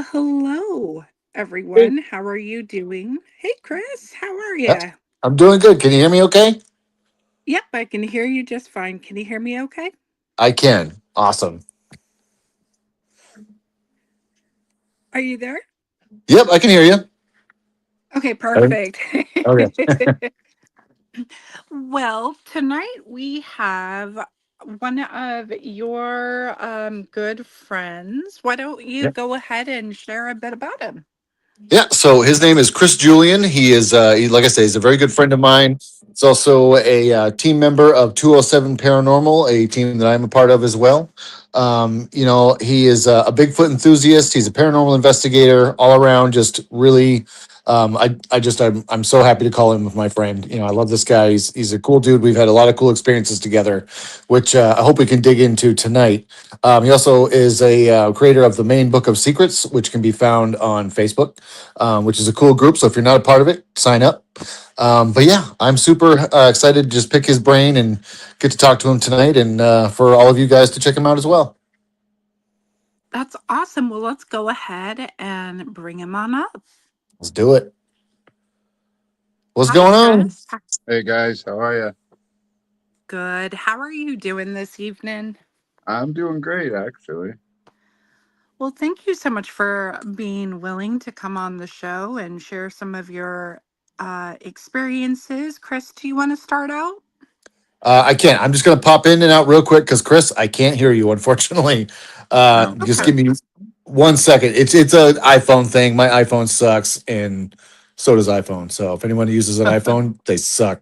Well, hello, Hey. everyone. How are you doing? Hey, Chris, how are Yeah, you? I'm doing good. Can you hear me okay? Yep, I can hear you just fine. Can you hear me okay? I can. Awesome. Are you there? Yep, I can hear you. Okay, Okay. perfect. Well, tonight we have one of your good friends. Why don't you Yeah. go ahead and share a bit about him? Yeah. So his name is Chris Julian. He is, like I say, he's a very good friend of mine. He's also a team member of 207 Paranormal, a team that I'm a part of as well. He is a Bigfoot enthusiast. He's a paranormal investigator, all around, just really. I'm so happy to call him my friend. I love this guy. He's a cool dude. We've had a lot of cool experiences together, which I hope we can dig into tonight. He also is a creator of the main book of secrets, which can be found on Facebook, which is a cool group. So if you're not a part of it, sign up. But yeah, I'm super excited to just pick his brain and get to talk to him tonight, and for all of you guys to check him out as well. That's awesome. Well, let's go ahead and bring him on up. Let's do it. What's Hi, going on? Chris. Hey guys, how are you? Good. How are you doing this evening? I'm doing great, actually. Well, thank you so much for being willing to come on the show and share some of your experiences. Chris, do you want to start out? I can't. I'm just going to pop in and out real quick because Chris, I can't hear you. Unfortunately, No, just Okay. give me 1 second. It's a iPhone thing. My iPhone sucks, and so does iPhone. So if anyone uses an iPhone, they suck.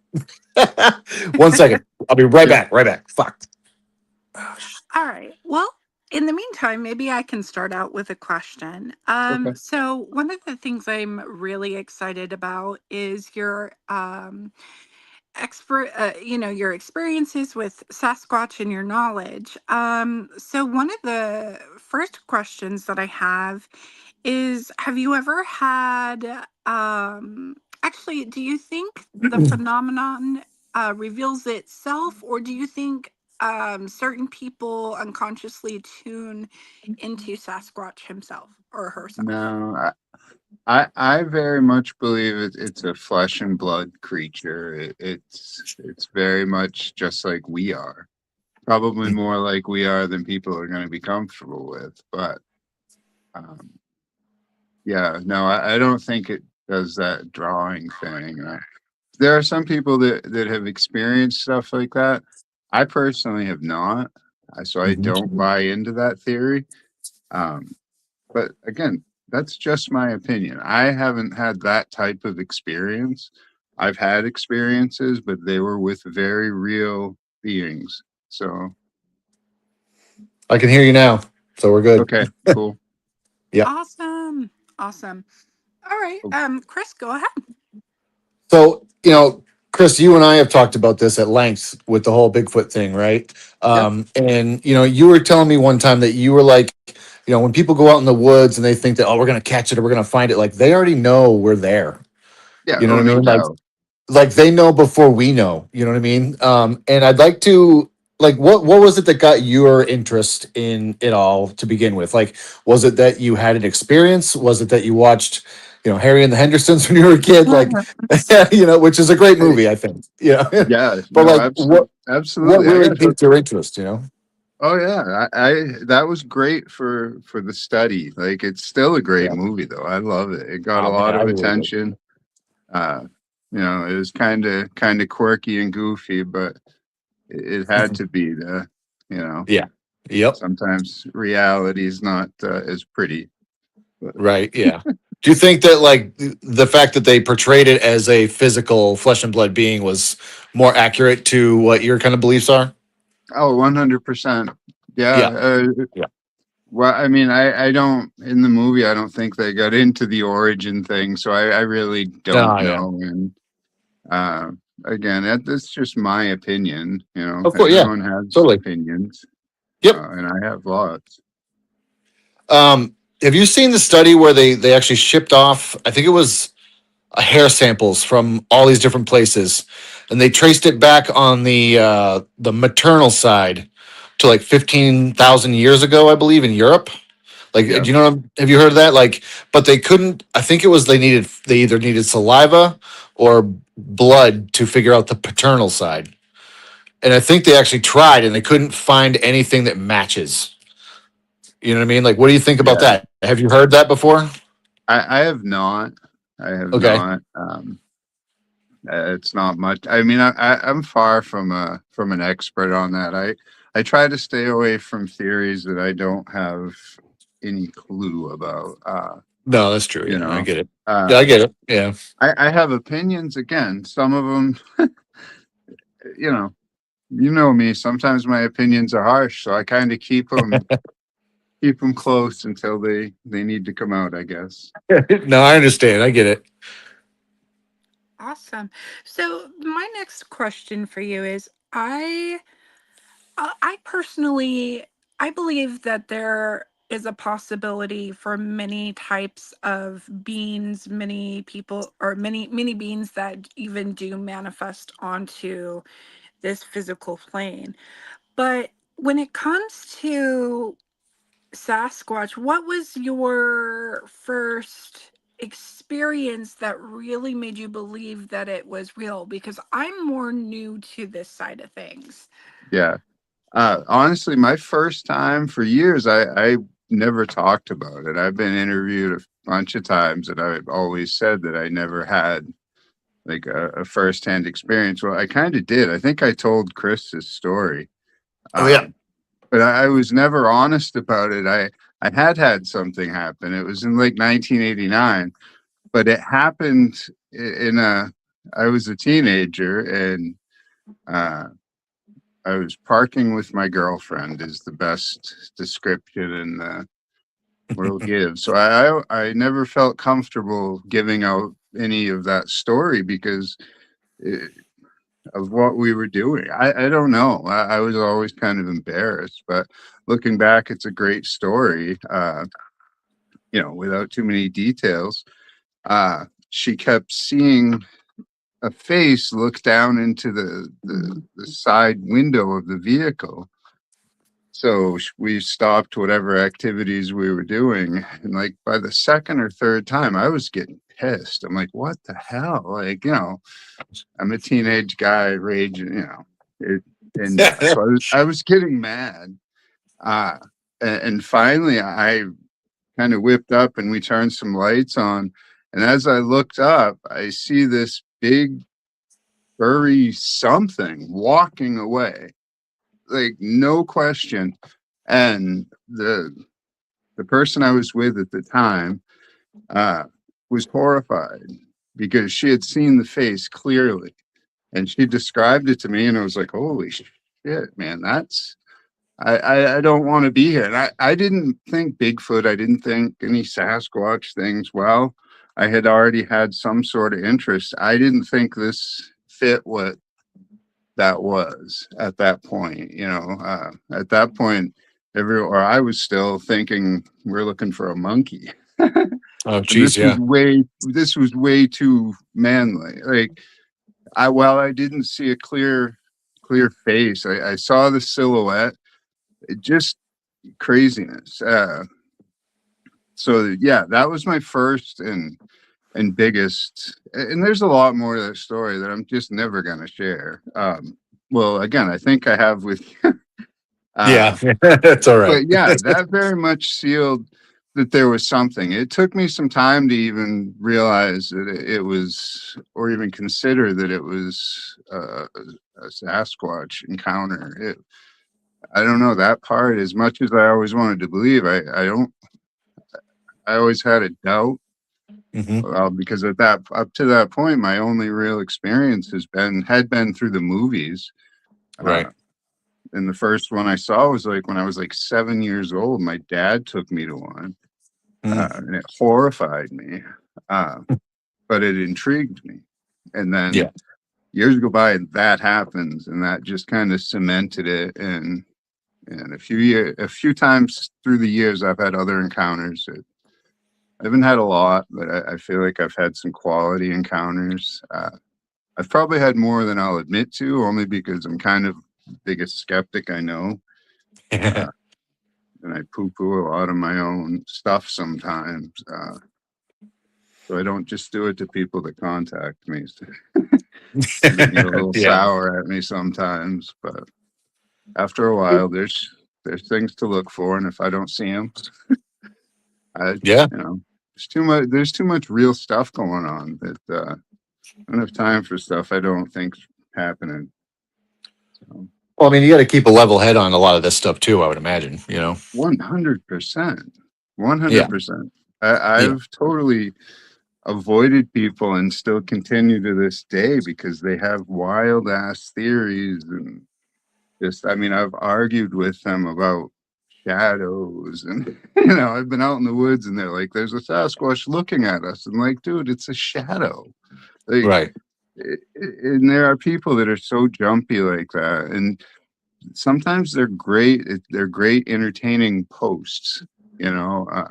1 second. I'll be right yeah, back. Right back. Fuck. Oh, All right. Well, in the meantime, maybe I can start out with a question. okay. So one of the things I'm really excited about is your your experiences with Sasquatch and your knowledge. So one of the first questions that I have is, have you ever had, actually, do you think the phenomenon reveals itself, or do you think certain people unconsciously tune into Sasquatch himself or herself? No, I very much believe it's a flesh and blood creature. It's very much just like we are. Probably more like we are than people are going to be comfortable with. But um, yeah, no, I don't think it does that drawing thing. There are some people that have experienced stuff like that. I personally have not, so I don't Mhm. buy into that theory. Um, but again, that's just my opinion. I haven't had that type of experience. I've had experiences, but they were with very real beings. So, I can hear you now, so we're good. okay, cool. Yeah. Awesome. Awesome. All right. Oh, Chris, go ahead. So, Chris, you and I have talked about this at length with the whole Bigfoot thing, right? yeah, And you were telling me one time that you were like, when people go out in the woods and they think that, oh, we're gonna catch it or we're gonna find it, like they already know we're there. yeah. You know Oh, what I no mean? doubt. Like they know before we know. You know what I mean? And I'd like to like what was it that got your interest in it all to begin with? Like, was it that you had an experience? Was it that you watched, Harry and the Hendersons when you were a kid? Like, which is a great Hey, movie, I think. Yeah. yeah, But no, like what absolutely. I really got to. piqued your interest? Oh yeah, I that was great for the study. Like it's still a great Yeah. movie though. I love it. It got a Oh man, lot I of really did. attention. Uh, it was kind of quirky and goofy, but it had to be the, you know, Yeah. Yep. sometimes reality is not as pretty. But Right. Yeah. Do you think that like the fact that they portrayed it as a physical flesh and blood being was more accurate to what your kind of beliefs are? oh, 100%. Yeah. Yeah. Yeah. Well, I mean, I don't in the movie. I don't think they got into the origin thing, so I really don't Oh yeah. know. And uh, again, that's just my opinion. Of course. Yeah. Everyone has Totally. opinions, Yep. and I have lots. Have you seen the study where they actually shipped off? I think it was hair samples from all these different places, and they traced it back on the maternal side to like 15,000 years ago, I believe, in Europe. Like, Yeah. do you know? Have you heard of that? Like, but they couldn't. I think it was they either needed saliva or blood to figure out the paternal side. And I think they actually tried and they couldn't find anything that matches. You know what I mean? Like, what do you think about Yeah. that? Have you heard that before? I have not. I have Okay. not. It's not much. I mean, I'm far from an expert on that. I try to stay away from theories that I don't have any clue about. No, that's true. You Yeah, I know, get it. Yeah, uh, I get it. Yeah. I have opinions. Again, some of them, you know, you know me. Sometimes my opinions are harsh, so I kind of keep them close until they need to come out, I guess. No, I understand. I get it. Awesome. So my next question for you is I personally I believe that there is a possibility for many types of beings, many people or many beings that even do manifest onto this physical plane. But when it comes to Sasquatch, what was your first experience that really made you believe that it was real? Because I'm more new to this side of things. Yeah. Honestly, my first time for years, I never talked about it. I've been interviewed a bunch of times, and I've always said that I never had like a firsthand experience. Well, I kind of did. I think I told Chris this story, Oh yeah. um, but I was never honest about it. I had something happen. It was in like 1989, but it happened in a. I was a teenager, and uh, I was parking with my girlfriend is the best description in the world gives. So I never felt comfortable giving out any of that story because it, of what we were doing. I don't know. I was always kind of embarrassed, but looking back, it's a great story. Without too many details. She kept seeing a face look down into the side window of the vehicle. So we stopped whatever activities we were doing. And like by the second or third time, I was getting pissed. I'm like, what the hell? Like, I'm a teenage guy raging, so I was getting mad. Uh, and finally, I kind of whipped up and we turned some lights on. And as I looked up, I see this big, furry something walking away, like no question. And the person I was with at the time uh, was horrified because she had seen the face clearly, and she described it to me, and I was like, "Holy shit, man! I don't want to be here." And I didn't think Bigfoot. I didn't think any Sasquatch things. Well, I had already had some sort of interest. I didn't think this fit what that was at that point. At that point, I was still thinking we're looking for a monkey, Oh and geez, yeah. this was way too manly. Like while I didn't see a clear face, I saw the silhouette. It just craziness. So yeah, that was my first and biggest. And there's a lot more to that story that I'm just never gonna share. Well, again, I think I have with Yeah. uh, That's all right. but yeah, that very much sealed that there was something. It took me some time to even realize that it was, or even consider that it was a Sasquatch encounter. I don't know that part. As much as I always wanted to believe, I don't. I always had a doubt. Hmm. Well, because up to that point, my only real experience had been through the movies. Right. Uh, and the first one I saw was like when I was like 7 years old. My dad took me to one, Mm. and it horrified me, uh, but it intrigued me. And Yeah. then years go by, and that happens, and that just kind of cemented it. And a few times through the years, I've had other encounters. I haven't had a lot, but I feel like I've had some quality encounters. I've probably had more than I'll admit to, only because I'm kind of the biggest skeptic I know. Uh, and I poo-poo a lot of my own stuff sometimes. So I don't just do it to people that contact me. So they get a little Yeah. sour at me sometimes, but after a while, there's things to look for, and if I don't see them, I Yeah. you know there's too much real stuff going on that I don't have time for stuff I don't think's happening. So Well, I mean, you got to keep a level head on a lot of this stuff too, I would imagine, 100%, Yeah. 100%. Yeah. I've totally avoided people and still continue to this day because they have wild ass theories and just, I mean, I've argued with them about shadows and, I've been out in the woods and they're like, there's a Sasquatch looking at us. And like, dude, it's a shadow. Like, Right. and there are people that are so jumpy like that. And sometimes they're great. They're great entertaining posts, you know, uh,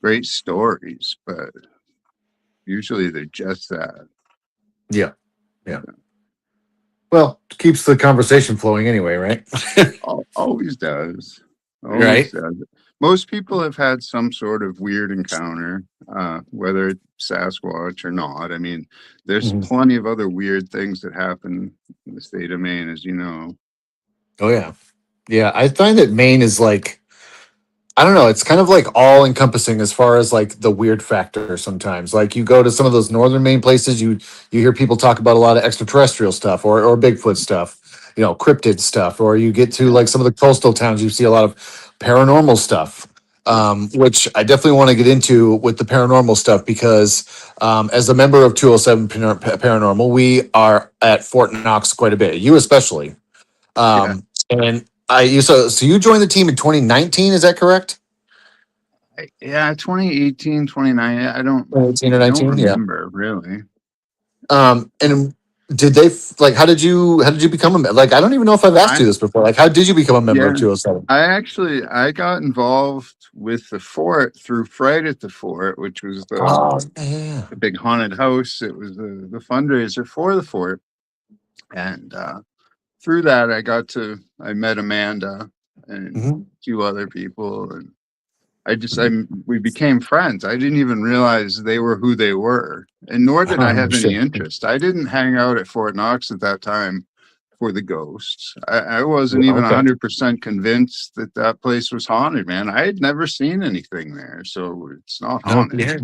great stories, but usually they're just that. Yeah. Yeah. Well, keeps the conversation flowing anyway, right? Always does. Always Right. does. Most people have had some sort of weird encounter, whether it's Sasquatch or not. I mean, there's Mhm. plenty of other weird things that happen in the state of Maine, as you know. Oh yeah. Yeah. I find that Maine is like, I don't know, it's kind of like all encompassing as far as like the weird factor sometimes. Like you go to some of those northern Maine places, you hear people talk about a lot of extraterrestrial stuff or Bigfoot stuff, cryptid stuff, or you get to Yeah. like some of the coastal towns, you see a lot of paranormal stuff. Yeah. Which I definitely want to get into with the paranormal stuff because as a member of 207 Paranormal, we are at Fort Knox quite a bit. You especially. Yeah. And so you joined the team in 2019, is that correct? Yeah. 2018, 29. 2018 or I don't 19, yeah. remember really. And did they like how did you become like I don't even know if I've asked I, you this before. Like how did you become a member yeah. of 207? I got involved with the fort through Fright at the Fort, which was Oh yeah. the big haunted house. It was the fundraiser for the fort. And through that, I met Amanda and Hmm. a few other people. And we became friends. I didn't even realize they were who they were. And nor did I Oh, have any shit. interest. I didn't hang out at Fort Knox at that time for the ghosts. I wasn't even Okay. 100% convinced that that place was haunted, man. I had never seen anything there. So it's not No, haunted, yeah.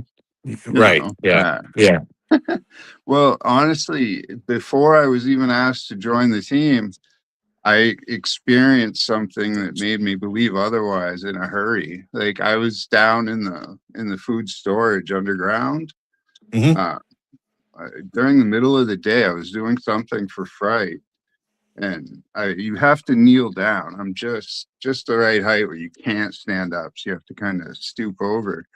you Right. know. Yeah. Yeah. Well, honestly, before I was even asked to join the team, I experienced something that made me believe otherwise in a hurry. Like I was down in the food storage underground. Hmm. Uh, During the middle of the day, I was doing something for Fright, and you have to kneel down. I'm just the right height where you can't stand up, so you have to kind of stoop over.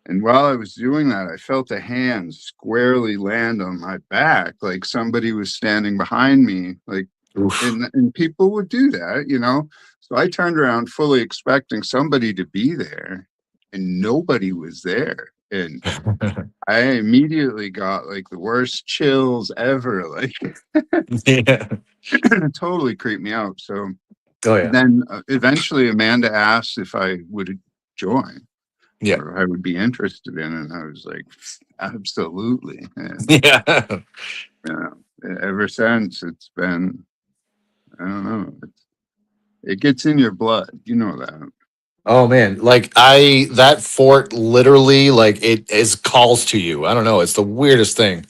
And while I was doing that, I felt a hand squarely land on my back, like somebody was standing behind me, like Oof. and people would do that. So I turned around fully expecting somebody to be there, and nobody was there. And I immediately got like the worst chills ever. Like Yeah. it totally creeped me out. So Oh yeah. then eventually Amanda asked if I would join Yeah. or I would be interested in it. And I was like, absolutely. And Yeah. you ever since it's been, I don't know, it gets in your blood. You know that. Oh man, like that fort literally like it is calls to you. I don't know, it's the weirdest thing.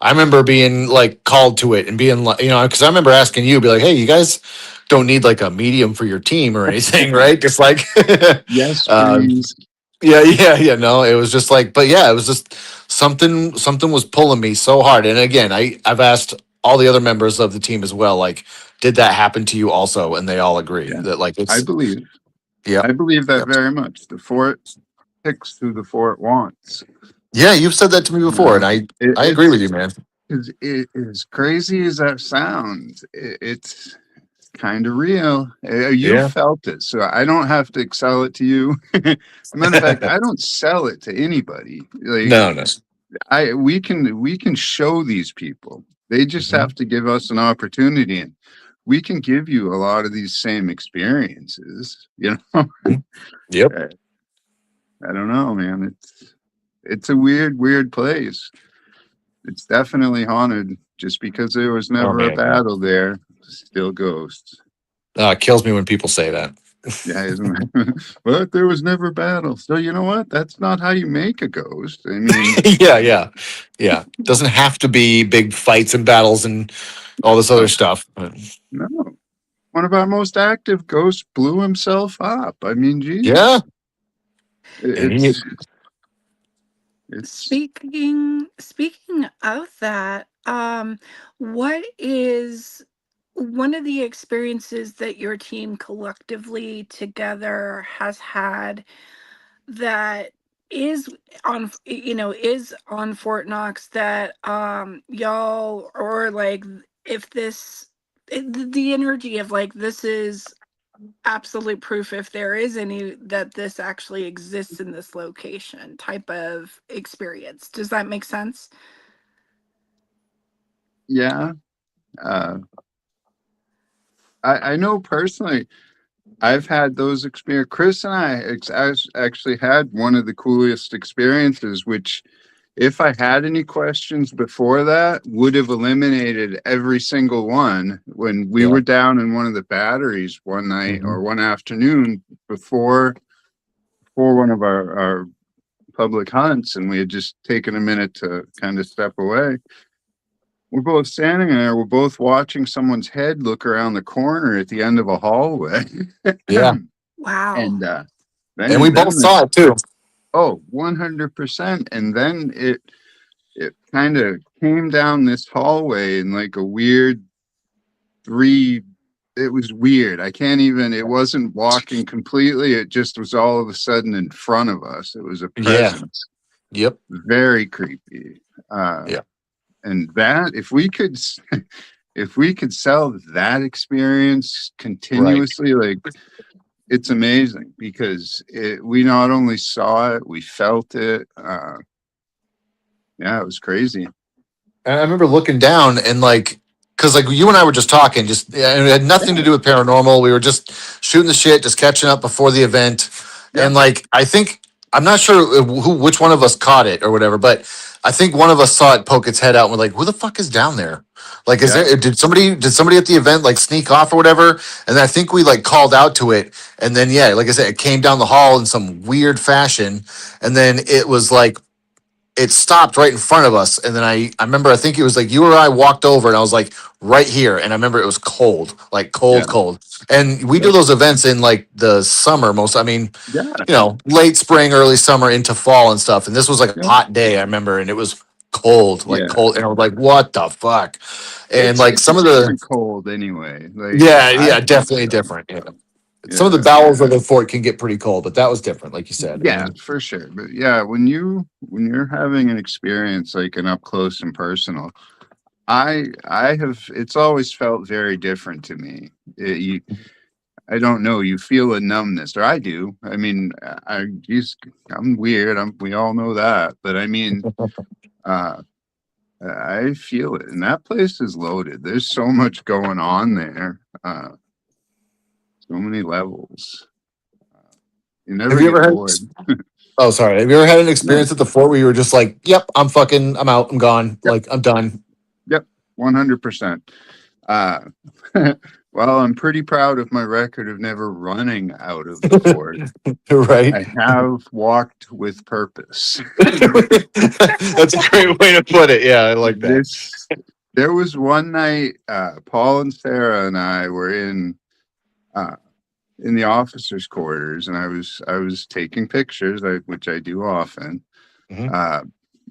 I remember being like called to it and being like, because I remember asking you, be like, hey, you guys don't need like a medium for your team or anything, right? Just like, Yes, uh, please. yeah, yeah, yeah. No, it was just like, but yeah, it was just something was pulling me so hard. And again, I've asked all the other members of the team as well, like, did that happen to you also? And they all agree Yeah, that like I it's, believe. yeah. I believe that very much. The fort picks who the fort wants. Yeah, you've said that to me You before, and know, I agree with you, man. as crazy as that sounds, it's kind of real. You Yeah. felt it, so I don't have to sell it to you. As a matter of fact, I don't sell it to anybody. Like No, no. we can show these people. They just Mhm. have to give us an opportunity. And we can give you a lot of these same experiences, you know. Yep. I don't know, man. It's a weird place. It's definitely haunted. Just because there was Oh never a man, yeah. battle there, still ghosts. It kills me when people say that. Yeah, isn't it? But there was never battle. So you know what? That's not how you make a ghost. I mean, Yeah, yeah, yeah. Doesn't have to be big fights and battles and all this other no, stuff. But no. One of our most active ghosts blew himself up. I mean, geez, yeah, and he, it's it's Speaking of that, what is one of the experiences that your team collectively together has had that is is on Fort Knox that y'all, or like, if the energy of like, this is absolute proof, if there is any, that this actually exists in this location type of experience. Does that make sense? yeah. Uh, I know personally. I've had those experience. Chris and I actually had one of the coolest experiences, which, if I had any questions before that, would have eliminated every single one. When we yeah, were down in one of the batteries one night hmm or one afternoon before one of our public hunts, and we had just taken a minute to kind of step away. We're both standing there. We're both watching someone's head look around the corner at the end of a hallway. yeah. Wow. And And we both then saw it too. oh, 100%. And then it kind of came down this hallway in like a weird three. It was weird. I can't even, it wasn't walking completely. It just was all of a sudden in front of us. It was a Yeah. presence. Yep. Very creepy. Yeah. And that, if we could sell that experience Right. continuously, like, it's amazing because we not only saw it, we felt it. Yeah, it was crazy. And I remember looking down and like, because like you and I were just talking, just yeah, and it had nothing to Yeah, do with paranormal. We were just shooting the shit, just catching up before the event. yeah, And like, I think I'm not sure which one of us caught it or whatever, but I think one of us saw it poke its head out and we're like, "Who the fuck is down there? Like, is yeah, there did somebody at the event like sneak off or whatever?" And then I think we like called out to it, and then yeah, like I said, it came down the hall in some weird fashion, and then it was like it stopped right in front of us. And then I remember, I think it was like you or I walked over and I was like right here. And I remember it was cold, like yeah, cold. And we do yeah, those events in like the summer most, I mean, yeah, late spring, early summer into fall and stuff. And this was like a yeah, hot day, I remember, and it was cold, like yeah. cold. And I was like, what the fuck? And like It's a some of the, different cold anyway. Like yeah, I yeah, think definitely so. different. Yeah. Some of the Yeah, bowels of the fort can get pretty cold, but that was different, like you said. yeah, for sure. But yeah, when you're having an experience like an up close and personal, I have, it's always felt very different to me. I don't know. You feel a numbness, or I do. I mean, I'm weird. We all know that, but I mean, uh, I feel it, and that place is loaded. There's so much going on there. So many levels. You Have never you ever get had? bored. Oh, sorry. Have you ever had an No. experience at the fort where you were just like, "Yep, I'm out, I'm gone, Yep. like I'm done." Yep. 100%. Uh, well, I'm pretty proud of my record of never running out of the fort. Right? I have walked with purpose. That's a great way to put it. Yeah, I like that. This There was one night, Paul and Sarah and I were uh, in the officers' quarters, and I was taking pictures, which I do often. Mhm. Uh,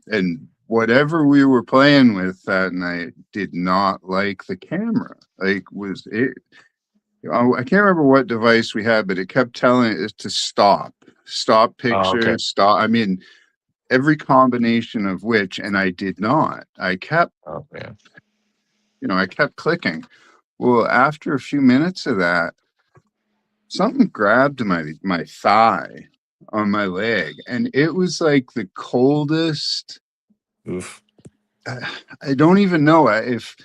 and whatever we were playing with that night did not like the camera. Like, was it? I can't remember what device we had, but it kept telling it to stop Oh, okay. pictures, stop. I mean, every combination of which, and I did not. Oh, yeah. I kept clicking. Well, after a few minutes of that, something grabbed my thigh on my leg, and it was like the coldest. Oof. I don't even know if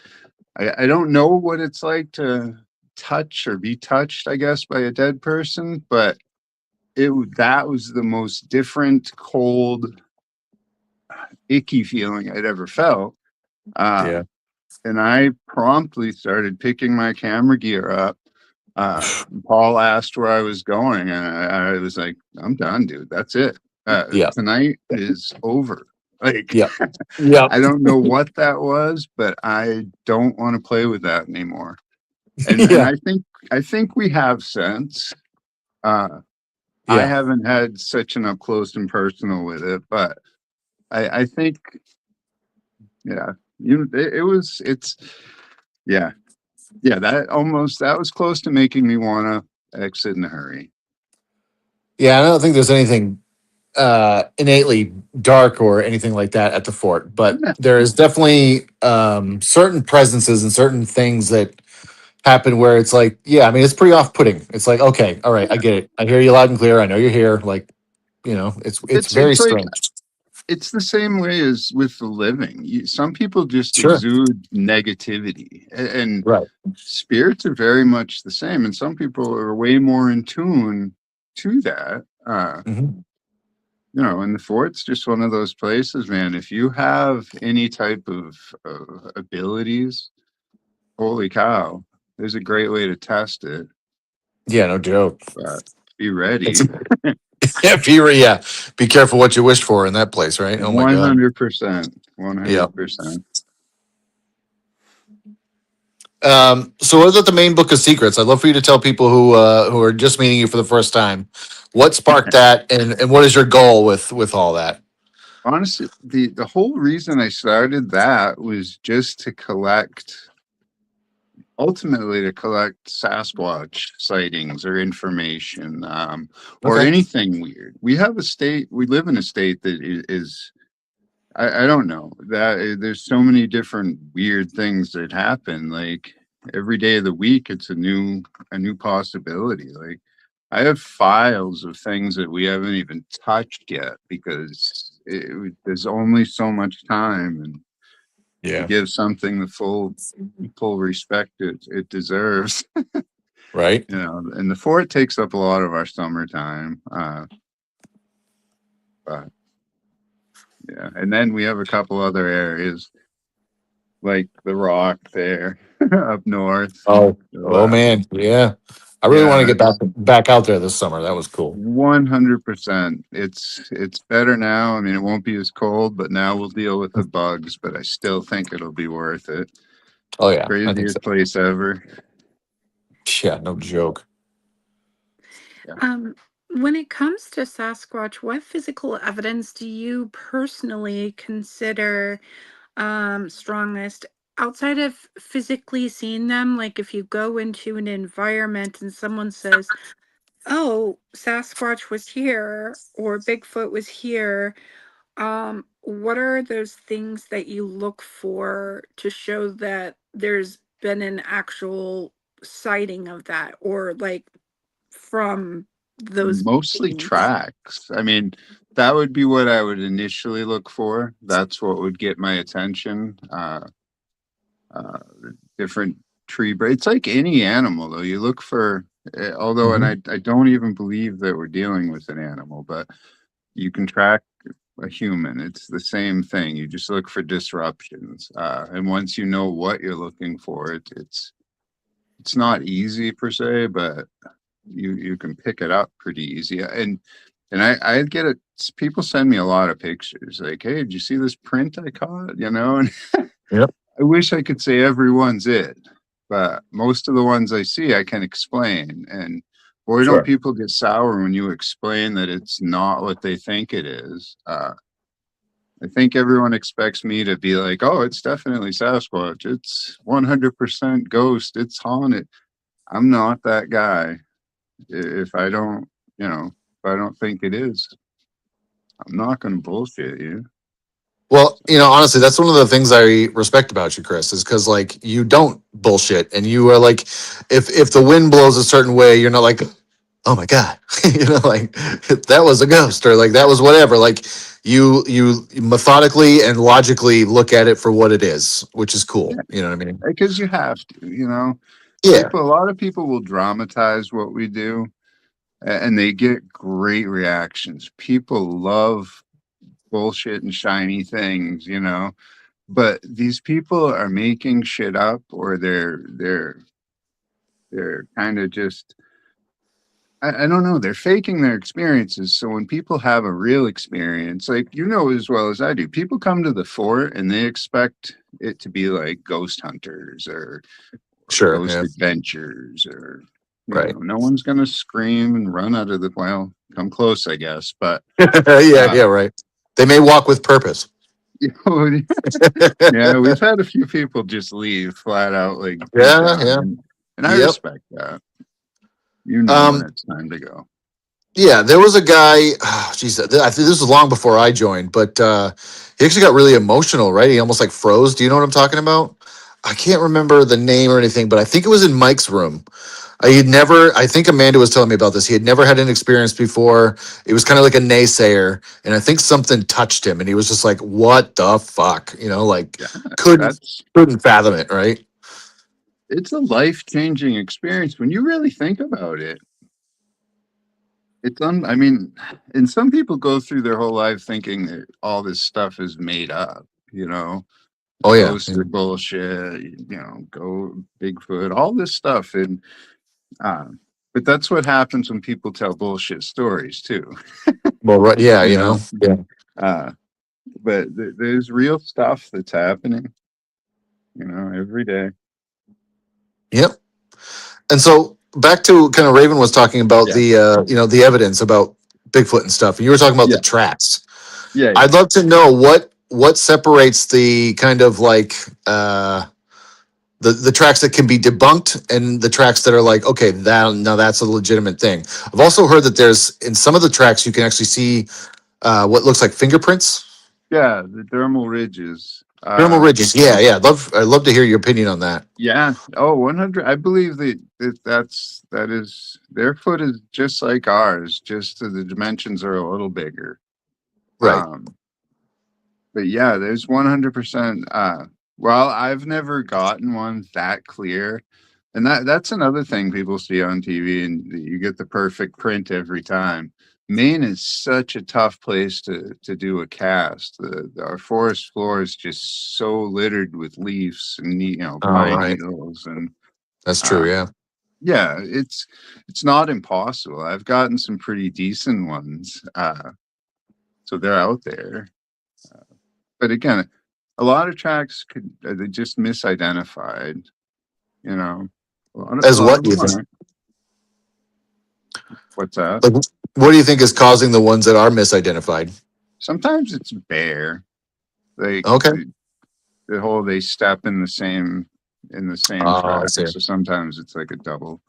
I don't know what it's like to touch or be touched, I guess, by a dead person, but that was the most different, cold, icky feeling I'd ever felt. Uh, Yeah. and I promptly started picking my camera gear up. Paul asked where I was going, and I was like, "I'm done, dude. That's it. Yeah. Tonight is over." Like, Yeah. Yeah. I don't know what that was, but I don't want to play with that anymore. And Yeah. I think we have since. Uh, I Yeah. haven't had such an up close and personal with it, but I think, yeah, it's yeah, yeah, that was close to making me want to exit in a hurry. Yeah. I don't think there's anything innately dark or anything like that at the fort, but Yeah, there is definitely certain presences and certain things that happen where it's like, yeah, I mean, it's pretty off-putting. It's like, okay, all right, I get it. I hear you loud and clear. I know you're here. Like, it's very it's like strange. it's the same way as with the living. Some people just Sure. exude negativity, and Right. spirits are very much the same. And some people are way more in tune to that. Mhm. And the fort's just one of those places, man. If you have any type of abilities, holy cow, there's a great way to test it. Yeah, no joke. But be It's ready. yeah. Be careful what you wish for in that place, right? Oh my God. 100%. Yeah. 100%. So what about the main book of secrets? I'd love for you to tell people who are just meeting you for the first time what sparked that, and what is your goal with all that? Honestly, the whole reason I started that was just to ultimately to collect Sasquatch sightings or information, or Okay. anything weird. We live in a state that is I don't know that there's so many different weird things that happen. Like every day of the week, it's a new possibility. Like I have files of things that we haven't even touched yet because there's only so much time, and to Yeah. give something the full respect it deserves. Right. And the fort takes up a lot of our summertime. But yeah, and then we have a couple other areas like the rock there up north. Oh. So, Oh man. Yeah. I really want to yeah, get back out there this summer. That was cool. 100%. It's better now. I mean, it won't be as cold, but now we'll deal with the bugs. But I still think it'll be worth it. Oh yeah, I think so. Craziest place ever. Yeah, no joke. Yeah. Um, when it comes to Sasquatch, what physical evidence do you personally consider strongest outside of physically seeing them? Like if you go into an environment and someone says, "Oh, Sasquatch was here," or "Bigfoot was here," what are those things that you look for to show that there's been an actual sighting of that, or like from those Mostly beings? tracks. I mean, that would be what I would initially look for. That's what would get my attention. Uh, Different it's like any animal, though. You look for, although, and Hmm. I don't even believe that we're dealing with an animal, but you can track a human. It's the same thing. You just look for disruptions. And once you know what you're looking for, it's not easy per se, but you can pick it up pretty easy. And I get it. People send me a lot of pictures like, "Hey, did you see this print I caught?" And Yep. I wish I could say everyone's it, but most of the ones I see, I can explain. And boy, don't Sure. people get sour when you explain that it's not what they think it is. I think everyone expects me to be like, "Oh, it's definitely Sasquatch. It's 100% ghost. It's haunted." I'm not that guy. If I don't, if I don't think it is, I'm not going to bullshit you. Well, honestly, that's one of the things I respect about you, Chris, is because like you don't bullshit, and you are like, if the wind blows a certain way, you're not like, oh my God, like that was a ghost, or like that was whatever. Like you methodically and logically look at it for what it is, which is Yeah, cool. You know what I mean? because you have to, Yeah, people, a lot of people will dramatize what we do, and they get great reactions. People love bullshit and shiny things, but these people are making shit up, or they're kind of just, I don't know, they're faking their experiences. So when people have a real experience, like, as well as I do, people come to the fort and they expect it to be like ghost hunters, or sure. ghost Yeah, adventures, or right. no one's gonna scream and run out of the, well, come close, I guess, but Yeah, uh yeah, right. They may walk with purpose. you know, yeah, we've had a few people just leave flat out, like, be Yeah, done, yeah. and I Yep. respect that. When Um, it's time to go. yeah, there was a guy, geez, I think this was long before I joined, but he actually got really emotional, right? He almost like froze. Do you know what I'm talking about? I can't remember the name or anything, but I think it was in Mike's room. I think Amanda was telling me about this. He had never had an experience before. It was kind of like a naysayer. And I think something touched him and he was just like, what the fuck? Like Yeah, couldn't, that's couldn't fathom it. Right. it's a life-changing experience when you really think about it. I mean, and some people go through their whole life thinking that all this stuff is made up, Oh yeah. ghosts Yeah. are bullshit, go Bigfoot, all this stuff. And uh, but that's what happens when people tell bullshit stories too, Well, right. Yeah. you know. Yeah. Uh, but there's real stuff that's happening, every day. Yep. And so back to kind of Raven was talking about Yeah, the evidence about Bigfoot and stuff. And you were talking about the yeah, tracks. yeah, yeah. I'd love to know what separates the kind of like the tracks that can be debunked and the tracks that are like, okay, that now that's a legitimate thing. I've also heard that there's in some of the tracks you can actually see what looks like fingerprints, Yeah, the dermal ridges. thermal ridges. Yeah, yeah. I'd love to hear your opinion on that. Yeah. Oh, 100. I believe that is, their foot is just like ours, just the dimensions are a little bigger. Right. Um, but yeah, there's 100%. Well, I've never gotten one that clear. And that's another thing people see on TV, and you get the perfect print every time. Maine is such a tough place to do a cast. Our forest floor is just so littered with leaves and All pine right. needles, and That's true. uh, Yeah. yeah, it's not impossible. I've gotten some pretty decent ones, so they're out there. But again, a lot of tracks they just misidentified. You know, a As lot what of do you them think? aren't. What's that? Like, what do you think is causing the ones that are misidentified? Sometimes it's bare. Like Okay. the whole, they step in the same I track. see. So sometimes it's like a double.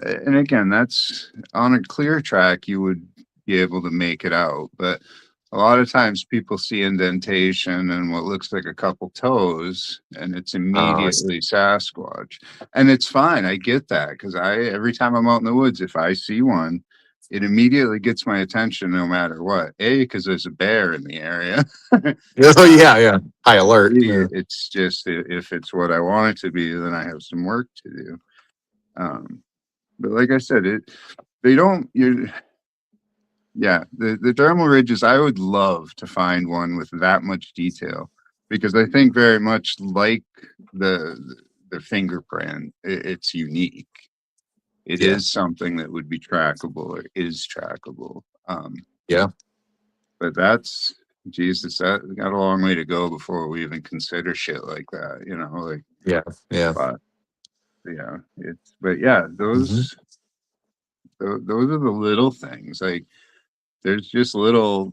And again, that's on a clear track, you would be able to make it out. But a lot of times people see indentation and what looks like a couple toes, and it's I see. immediately Sasquatch. And it's fine. I get that, because every time I'm out in the woods, if I see one, it immediately gets my attention no matter what. A, because there's a bear in the area. Oh uh, yeah, yeah. High alert. B, Yeah. it's just, if it's what I want it to be, then I have some work to do. Um, but like I said, they don't, yeah, the dermal ridges, I would love to find one with that much detail, because I think very much like the fingerprint, it's unique. It Yeah. is something that would be trackable, or is trackable. Yeah. But that's, Jesus, that got a long way to go before we even consider shit like that, like, Yeah. Yeah. but yeah, but yeah, Hmm. those are the little things. Like, there's just little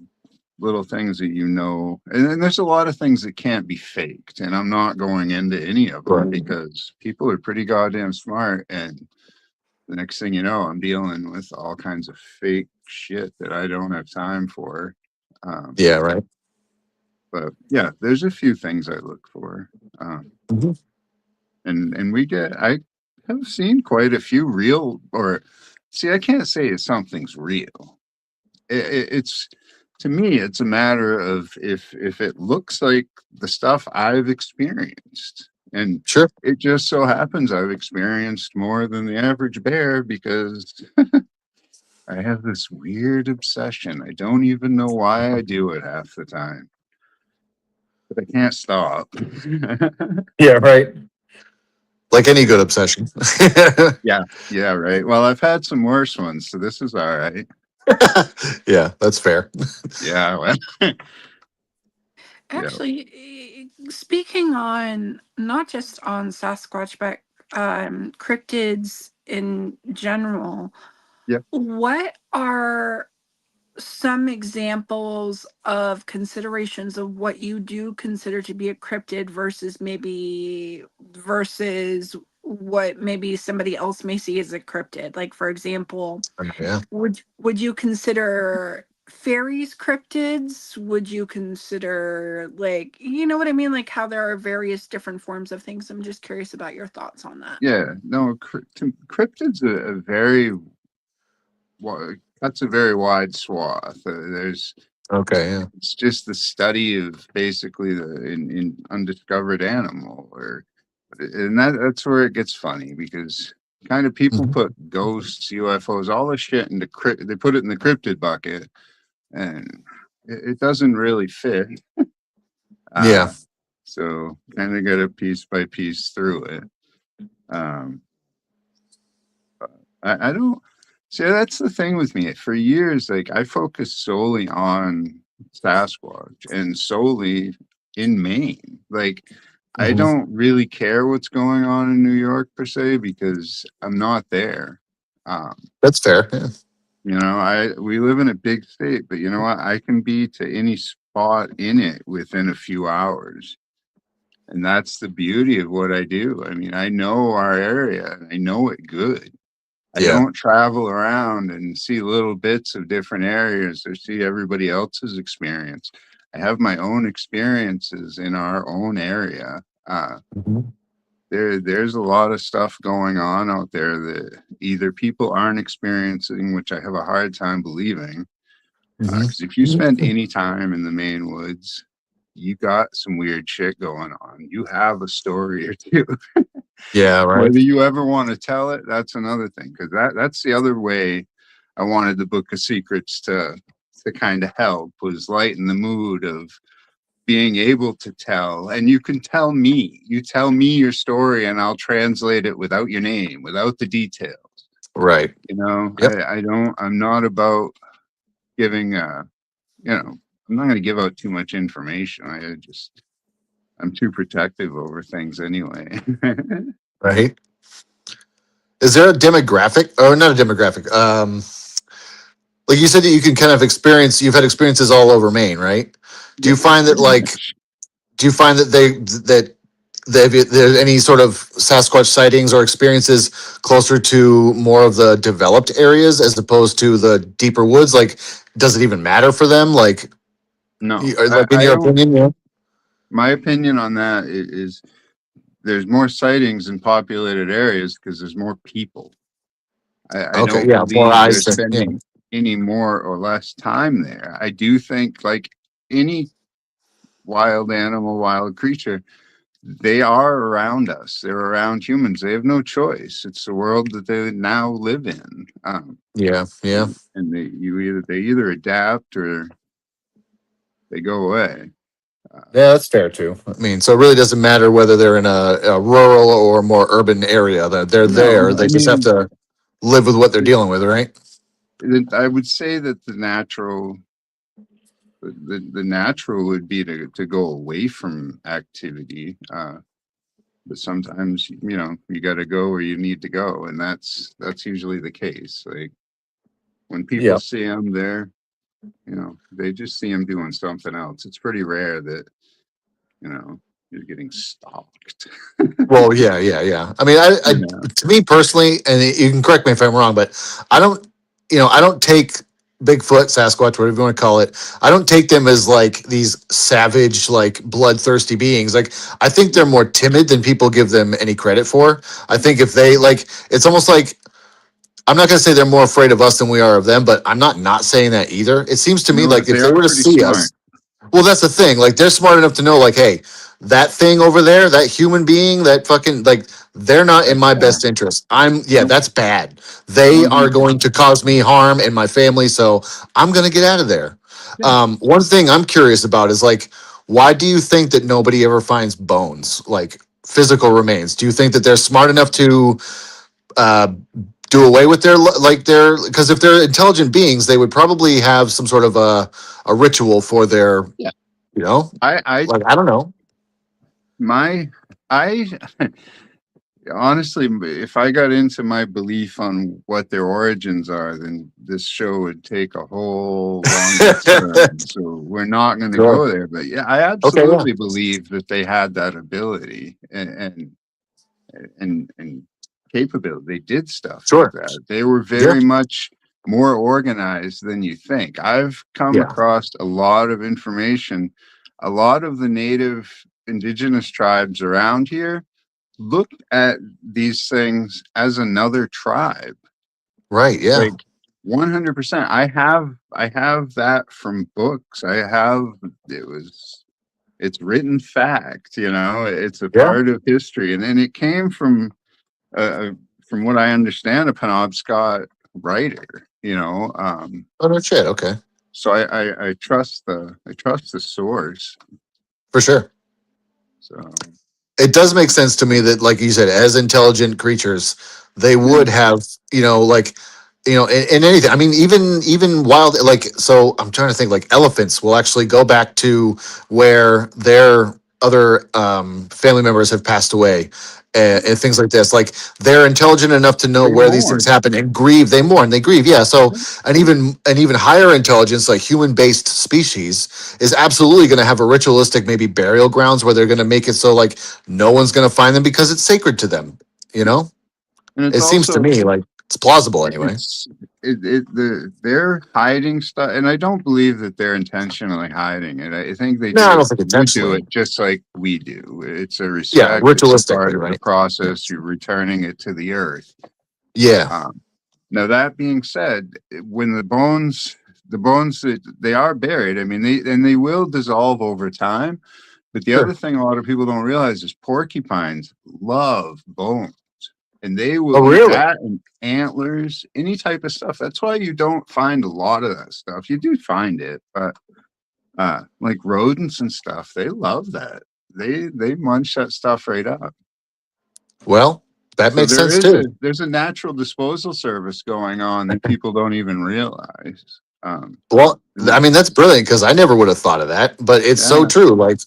things that, and then there's a lot of things that can't be faked, and I'm not going into any of them, Right. because people are pretty goddamn smart, and the next thing you know, I'm dealing with all kinds of fake shit that I don't have time for. um, Yeah. Right. but yeah, there's a few things I look for. um, Hmm. and I have seen quite a few real, or see, I can't say something's real. It's to me, it's a matter of if it looks like the stuff I've experienced, and Sure. it just so happens I've experienced more than the average bear because I have this weird obsession. I don't even know why I do it half the time, but I can't stop. Yeah, right. Like any good obsession. Yeah, yeah, right. Well, I've had some worse ones, so this is all right. Yeah, that's fair. Yeah, well, yeah, Actually, speaking on not just on Sasquatch, but cryptids in general, yeah. what are some examples of considerations of what you do consider to be a cryptid versus what maybe somebody else may see as a cryptid? Like, for example, Yeah. would you consider fairies cryptids? Would you consider, like, you know what I mean, like how there are various different forms of things? I'm just curious about your thoughts on that. Yeah, no, cryptid's a very that's a very wide swath. There's Okay. Yeah. it's just the study of basically the in undiscovered animal, or and that's where it gets funny because kind of people Mhm. put ghosts, UFOs, all this shit into they put it in the cryptid bucket, and it doesn't really fit. Yeah. Uh, so kind of got to piece by piece through it. Um, I don't see that's the thing with me. For years, like I focused solely on Sasquatch and solely in Maine. Like I Mhm. don't really care what's going on in New York per se because I'm not there. Um, That's fair. Yeah. we live in a big state, but you know what? I can be to any spot in it within a few hours. And that's the beauty of what I do. I mean, I know our area and I know it good. I Yeah. don't travel around and see little bits of different areas or see everybody else's experience. I have my own experiences in our own area. Mhm. There's a lot of stuff going on out there that either people aren't experiencing, which I have a hard time believing. Mhm. Because if you spend any time in the Maine woods, you got some weird shit going on. You have a story or two. Yeah. Right. Whether you ever want to tell it, that's another thing. Because that's the other way I wanted the Book of Secrets to kind of help was lighten the mood of being able to tell. And you can tell me. You tell me your story, and I'll translate it without your name, without the details. Right. You know, Yep. I don't. I'm not about giving. I'm not going to give out too much information. I'm too protective over things anyway. Right. Is there a demographic or not a demographic? Like you said that you can kind of experience, you've had experiences all over Maine, right? Do Yeah, you find that pretty like, much. do you find that there's any sort of Sasquatch sightings or experiences closer to more of the developed areas as opposed to the deeper woods? Like, does it even matter for them? Like, No, like in I your don't. opinion? Yeah. My opinion on that is there's more sightings in populated areas because there's more people. I Okay. don't Yeah. More believe they're eyes. Yeah. spending any more or less time there. I do think, like any wild animal, wild creature, they are around us. They're around humans. They have no choice. It's the world that they now live in. Yeah. Yeah. And they either adapt or they go away. Uh, Yeah, that's fair too. I mean, so it really doesn't matter whether they're in a rural or more urban area. They're there. no, I They just have mean, to live with what they're dealing with, right? I would say that the natural would be to go away from activity. But sometimes, you got to go where you need to go, and that's usually the case. Like when people Yeah. see them there, they just see them doing something else. It's pretty rare that you're getting stalked. Well, yeah, yeah, yeah. I mean, Yeah. to me personally, and you can correct me if I'm wrong, but I don't, I don't take Bigfoot, Sasquatch, whatever you want to call it. I don't take them as like these savage, like bloodthirsty beings. Like, I think they're more timid than people give them any credit for. I think if they like, it's almost like I'm not going to say they're more afraid of us than we are of them, but I'm not saying that either. It seems to me No, like but they if they are were to pretty see smart. us, well, that's the thing. Like they're smart enough to know, like, hey, that thing over there, that human being, that fucking like, they're not in That's my bad. best interest. Yeah, Nope. that's bad. They are going 100%. to cause me harm and my family, so I'm gonna get out of there. Yeah. One thing I'm curious about is like, why do you think that nobody ever finds bones, like physical remains? Do you think that they're smart enough to uh, do away with their because if they're intelligent beings, they would probably have some sort of a ritual for their, Yeah. you know, I like I don't know. my I honestly, if I got into my belief on what their origins are, then this show would take a whole longer turn. So we're not going to Sure. go there. But yeah, I Okay. Yeah. absolutely believe that they had that ability and capability. They did stuff like Sure. that. They were Yeah. very much more organized than you think. I've come Yeah. across a lot of information. A lot of the native indigenous tribes around here looked at these things as another tribe. Right. Yeah. Like 100%. I have that from books. It's written fact, it's a Yeah. part of history. And then it came from what I understand, a Penobscot writer, Oh no shit. Okay. so I trust the source. For sure. So It does make sense to me that, like you said, as intelligent creatures, they yeah. would have, like, in anything. I mean, even wild, like, so I'm trying to think, like elephants will actually go back to where their other family members have passed away, and things like this. Like they're intelligent enough to know They where these things mourn. happen and grieve. They mourn, they grieve. Yeah. So an even higher intelligence, like human based species, is absolutely going to have a ritualistic, maybe burial grounds where they're going to make it so like no one's going to find them because it's sacred to them. You know, And it's it seems to also me like it's plausible anyway. it's they're hiding stuff, and I don't believe that they're intentionally hiding it. I think they No, I don't do think do do intentionally. it just like we do. It's a Yeah, respect. It's a part ritualistically, of the right? Yeah. process. You're returning it to the earth. Yeah. Um, Now that being said, when the bones that they are buried, I mean they will dissolve over time. But the other Sure. thing a lot of people don't realize is porcupines love bones, and they will Oh, eat really? that and antlers, any type of stuff. That's why you don't find a lot of that stuff. You do find it, but like rodents and stuff, they love that. They munch that stuff right up. Well, that So makes there sense is a too. there's a natural disposal service going on that people don't even realize. Well, I And mean, that's brilliant because I never would have thought of that, but it's so yeah, true. Like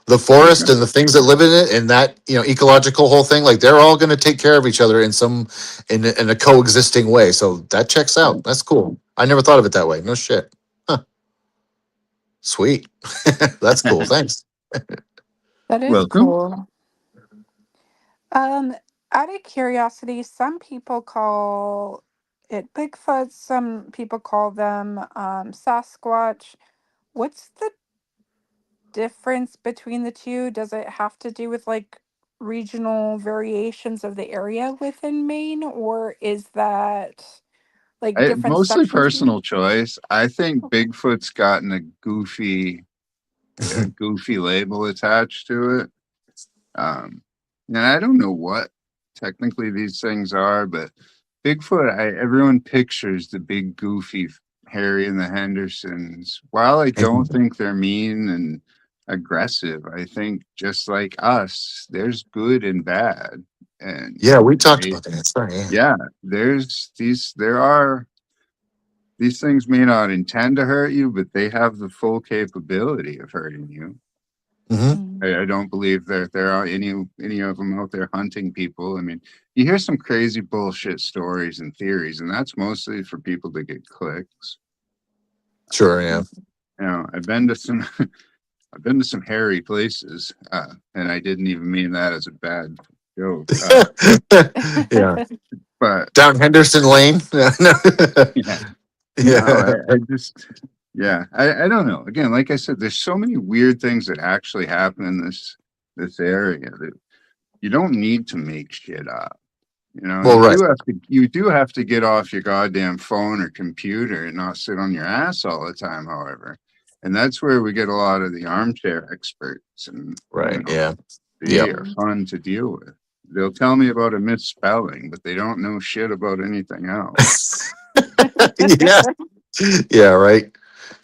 the for forest sure. and the things that live in it and that, ecological whole thing, like they're all going to take care of each other in a coexisting way. So that checks Yeah. out. That's cool. I never thought of it that way. No shit. Huh. Sweet. That's cool. Thanks. That is Welcome. cool. Um, Out of curiosity, some people call it Bigfoot, some people call them Sasquatch. What's the difference between the two? Does it have to do with like regional variations of the area within Maine, or is that like different Mostly sections of personal Maine? choice. I think Okay. Bigfoot's gotten a goofy label attached to it. Um, and I don't know what technically these things are, but Bigfoot, everyone pictures the big goofy Harry and the Hendersons. While I don't think they're mean and aggressive, I think just like us, there's good and bad. And Yeah, we talked they, about that. That's right. Yeah. yeah, these things may not intend to hurt you, but they have the full capability of hurting you. Hmm. Mm. I don't believe that there are any of them out there hunting people. I mean, you hear some crazy bullshit stories and theories, and that's mostly for people to get clicks. Sure. Um, Yeah. I've been to some I've been to some hairy places, and I didn't even mean that as a bad joke. Yeah. But Down Henderson Lane. yeah, no, Yeah. I just yeah, I don't know. Again, like I said, there's so many weird things that actually happen in this area that you don't need to make shit up. You know, Well, right. you do have to get off your goddamn phone or computer and not sit on your ass all the time, however. And that's where we get a lot of the armchair experts, and you Right. know, Yeah. they Yep. are fun to deal with. They'll tell me about a misspelling, but they don't know shit about anything else. Yeah. Yeah. Right.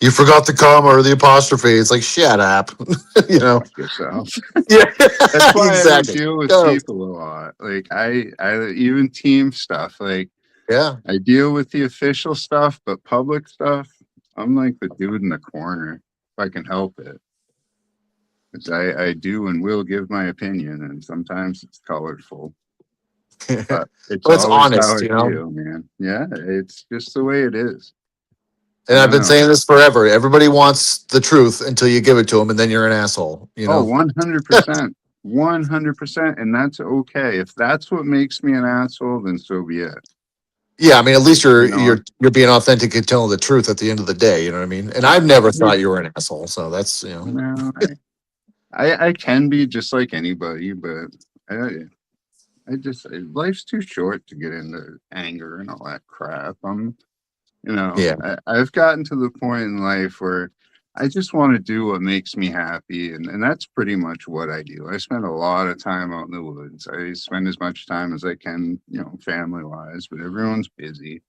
You forgot the comma or the apostrophe. It's like, shut up. You know? Fuck yourself. Yeah. That's why I don't Exactly. deal with Oh, people a lot. Like I even team stuff. Like yeah. I deal with the official stuff, but public stuff, I'm like the dude in the corner if I can help it. 'Cause I do and will give my opinion, and sometimes it's colorful, but it's Well, it's always how honest, I you know? feel, man. Yeah, it's just the way it is. And I I've don't been know. saying this forever. Everybody wants the truth until you give it to them, and then you're an asshole, you Oh, know? 100%. 100%. And that's okay. If that's what makes me an asshole, then so be it. Yeah, I mean, at least You know, you're being authentic and telling the truth at the end of the day, you know what I mean? And I've yeah. never thought you were an asshole, so that's, you know. No, I can be just like anybody, but I, I just life's too short to get into anger and all that crap. You know, Yeah. I've gotten to the point in life where I just want to do what makes me happy, and that's pretty much what I do. I spend a lot of time out in the woods. I spend as much time as I can, you know, family wise, but everyone's busy.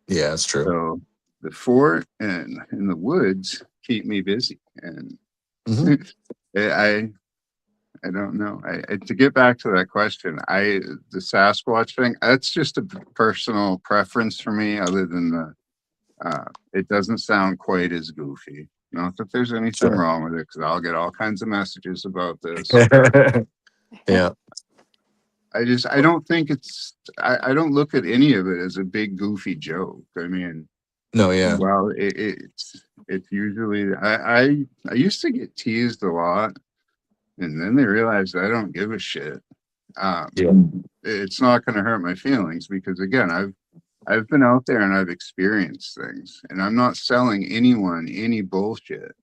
Yeah, that's true. So the fort and in the woods keep me busy, and Hmm. I I don't know. To get back to that question, the Sasquatch thing. That's just a personal preference for me. Other than it doesn't sound quite as goofy. Not that there's anything Sure. wrong with it, because I'll get all kinds of messages about this. But Yeah. I don't think I don't look at any of it as a big goofy joke. I mean, No, yeah. well, it's usually I used to get teased a lot, and then they realized I don't give a shit. Um, Yeah. it's not going to hurt my feelings because again, I've been out there and I've experienced things, and I'm not selling anyone any bullshit.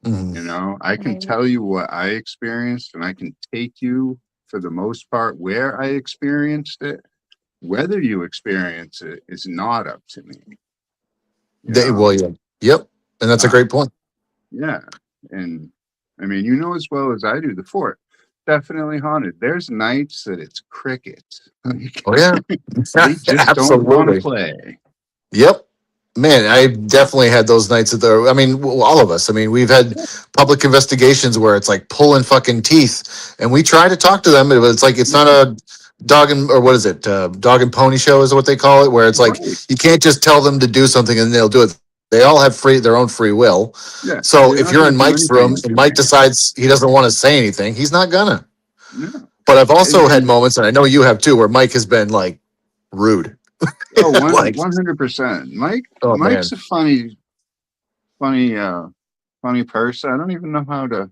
Mhm. You know, I can Right. tell you what I experienced, and I can take you for the most part where I experienced it. Whether you experience it is not up to me. You know, Well, yeah. Yep. And that's a uh, great point. yeah, and I mean, you know as well as I do, the fort definitely haunted. There's nights that it's crickets. Like, Oh, yeah. they just don't want to Absolutely. play. Yep. Man, I definitely had those nights at the, I mean, all of us. I mean, we've had public investigations where it's like pulling fucking teeth, and we try to talk to them, but it's like, it's not a dog and, or what is it? Dog and pony show is what they call it, where it's like, Right. you can't just tell them to do something and they'll do it. They all have their own free will. Yeah, So they're if not you're going in to do Mike's anything room and until Mike you. decides he doesn't want to say anything, he's not gonna. No. But I've also had And moments, and I know you have too, where Mike has been like rude. oh, Like, 100%. oh Mike's man. a funny, funny person. I don't even know how to.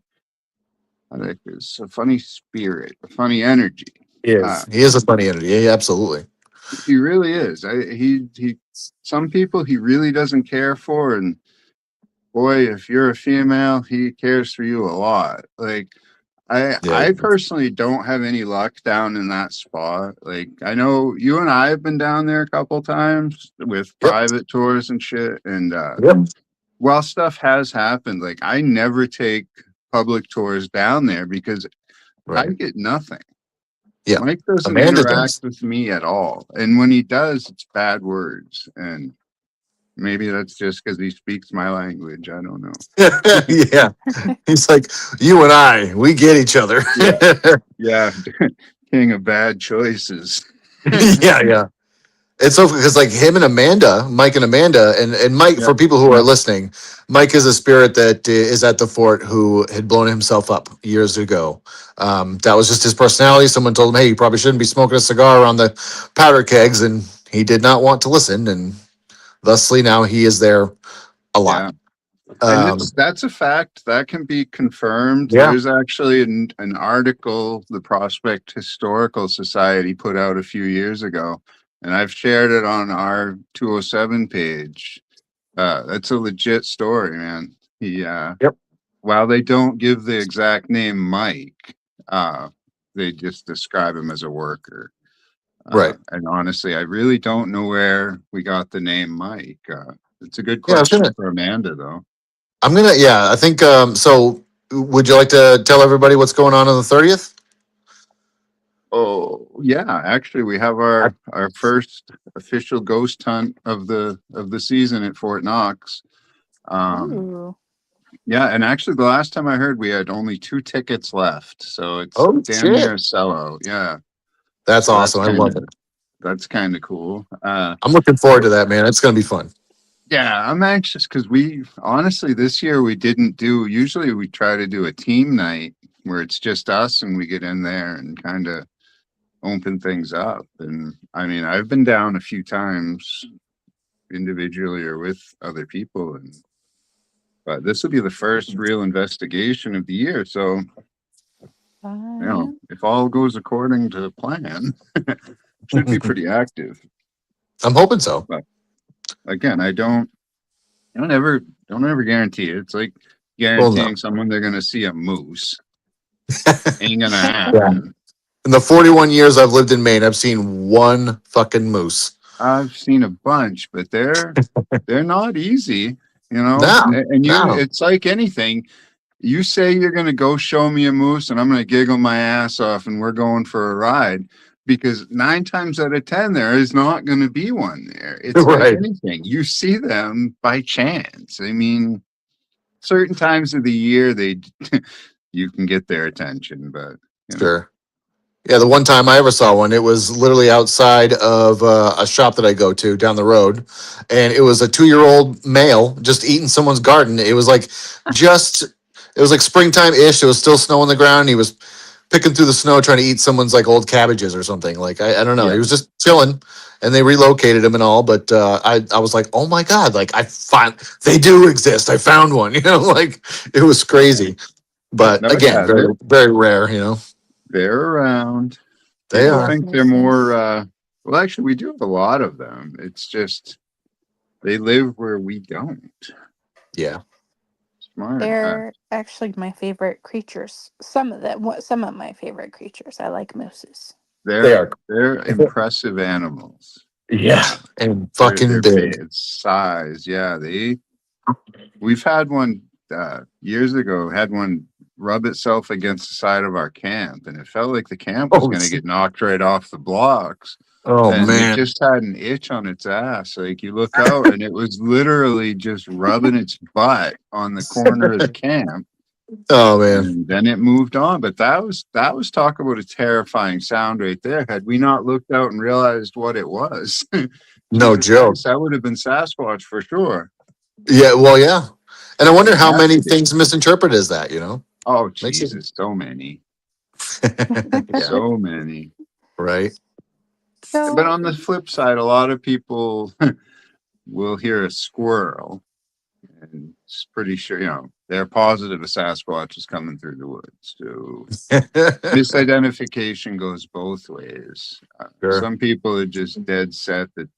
It's a funny spirit, a funny energy. He Uh, is. He is a funny entity. Yeah, absolutely. he really is. He. Some people he really doesn't care for, and boy, if you're a female, he cares for you a lot. Like Yeah. I personally don't have any luck down in that spot. Like I know you and I have been down there a couple times with Yep. private tours and shit. And Yep. while stuff has happened, like I never take public tours down there because I Right. get nothing. Yeah. Mike doesn't Amanda interact does. with me at all. And when he does, it's bad words. And maybe that's just because he speaks my language. I don't know. Yeah. He's like, you and I, we get each other. Yeah. Yeah. King of bad choices. Yeah. Yeah. It's so because like him and Amanda, Mike and Amanda, and Mike, Yep. for people who are listening, Mike is a spirit that is at the fort who had blown himself up years ago. That was just his personality. Someone told him, hey, you probably shouldn't be smoking a cigar on the powder kegs. And he did not want to listen. And thusly now he is there a lot. Yeah. And Um, that's a fact that can be confirmed. yeah. There's actually an article the Prospect Historical Society put out a few years ago, and I've shared it on our 207 page. That's a legit story, man. Yep. While they don't give the exact name Mike, uh, they just describe him as a worker. Right. And honestly, I really don't know where we got the name Mike. It's a good Yeah, I was question gonna, for Amanda, though. yeah, I think, so would you like to tell everybody what's going on the 30th? Oh, yeah. Actually, we have our first official ghost hunt of the season at Fort Knox. Um, Ooh. yeah, and actually, the last time I heard, we had only 2 tickets left, so it's Oh, damn near a shit. sellout. Yeah, That's so awesome. I love it. that's kind of cool. I'm looking forward to that, man. It's going to be fun. Yeah, I'm anxious because we honestly this year we didn't do. Usually, we try to do a team night where it's just us and we get in there and kind of open things up. And I mean, I've been down a few times individually or with other people, and but this will be the first real investigation of the year. So, Fun. if all goes according to plan, should be pretty active. I'm hoping so. But again, don't ever guarantee it. It's like Well, no. guaranteeing someone they're gonna see a moose. Ain't gonna Yeah. happen. In the 41 years I've lived in Maine, I've seen one fucking moose. I've seen a bunch, but they're not easy, No, And no. it's like anything. You say you're gonna go show me a moose, and I'm gonna giggle my ass off, and we're going for a ride. Because 9 times out of 10, there is not going to be one there. It's like Right. anything. You see them by chance. I mean, certain times of the year, you can get their attention, but Sure. Yeah, the one time I ever saw one, it was literally outside of a shop that I go to down the road, and it was a 2-year-old male just eating someone's garden. It was like springtime ish. It was still snow on the ground. He was picking through the snow trying to eat someone's like old cabbages or something. Like I don't know. yeah, He was just chilling, and they relocated him and all. But I was like, oh my god, like they do exist. I found one. Like it was yeah. crazy. But No, again, yeah, very very rare. they're around. They People Love are. think they're more. mooses. Well, actually, we do have a lot of them. It's just they live where we don't. Yeah. Smart. They're actually my favorite creatures. Some of them, some of my favorite creatures. I like mooses. They They're are. they're impressive animals. Yeah. And Their fucking big. big size. Yeah, we've had one years ago. Had one rub itself against the side of our camp, and it felt like the camp was Oh, going to get knocked right off the blocks. oh And it man. just had an itch on its ass. Like you look out, and it was literally just rubbing its butt on the corner of the camp. Oh man. And then it moved on. But that was talk about a terrifying sound right there. Had we not looked out and realized what it was, No Jesus joke. Christ, that would have been Sasquatch for sure. Yeah. Well, yeah. And I wonder It how had many to be. things misinterpret as that. Oh Makes it. Jesus, so many, Yeah. so many. Right. But So, on the flip side, a lot of people will hear a squirrel, and it's pretty sure they're positive a Sasquatch is coming through the woods. So misidentification goes both ways. Sure. Some people are just dead set that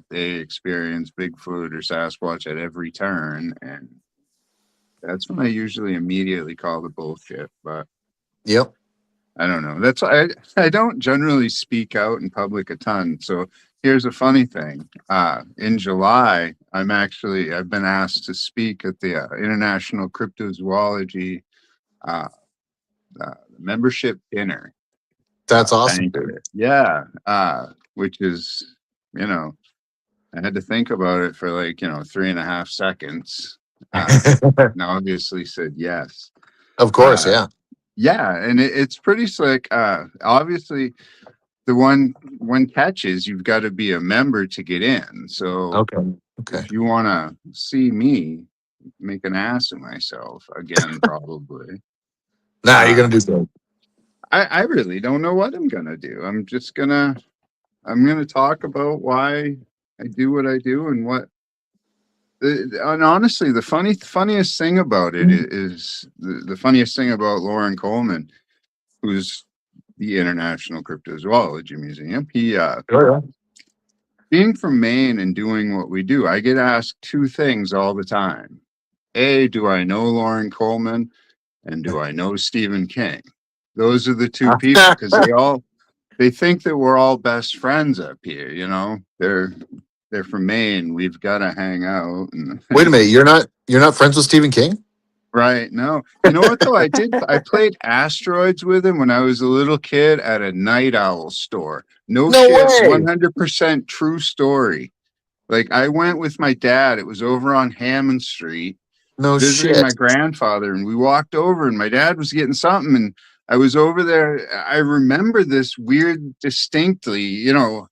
they experience Bigfoot or Sasquatch at every turn, and that's when I usually immediately call the bullshit. But Yep. I don't know. That's why I don't generally speak out in public a ton. So here's a funny thing. In July, I've been asked to speak at the International Cryptozoology uh, membership dinner That's awesome, dude. banquet. Yeah, which is I had to think about it for like 3.5 seconds. And obviously said yes. Of course. Uh, Yeah. yeah, and it's pretty slick. Obviously, the one catch is you've got to be a member to get in. So Okay. Okay. if you want to see me make an ass of myself again, probably. Nah, you're Uh, gonna do good. I really don't know what I'm gonna do. I'm gonna talk about why I do what I do and and honestly, the funniest thing about it is the funniest thing about Lauren Coleman, who's the International Cryptozoology Museum. He Sure, being from Maine and doing what we do, I get asked two things all the time. A, do I know Lauren Coleman? And do I know Stephen King? Those are the two people yeah. because they they think that we're all best friends up here. You know, they're from Maine. We've got to hang out. And Wait a minute, you're not friends with Stephen King? right. No, you know what though? I played asteroids with him when I was a little kid at a night owl store. No No shit, way. 100% true story. Like I went with my dad. It was over on Hammond Street, No visiting my shit. grandfather, and we walked over and my dad was getting something, and I was over there. I remember this weird distinctly, you know.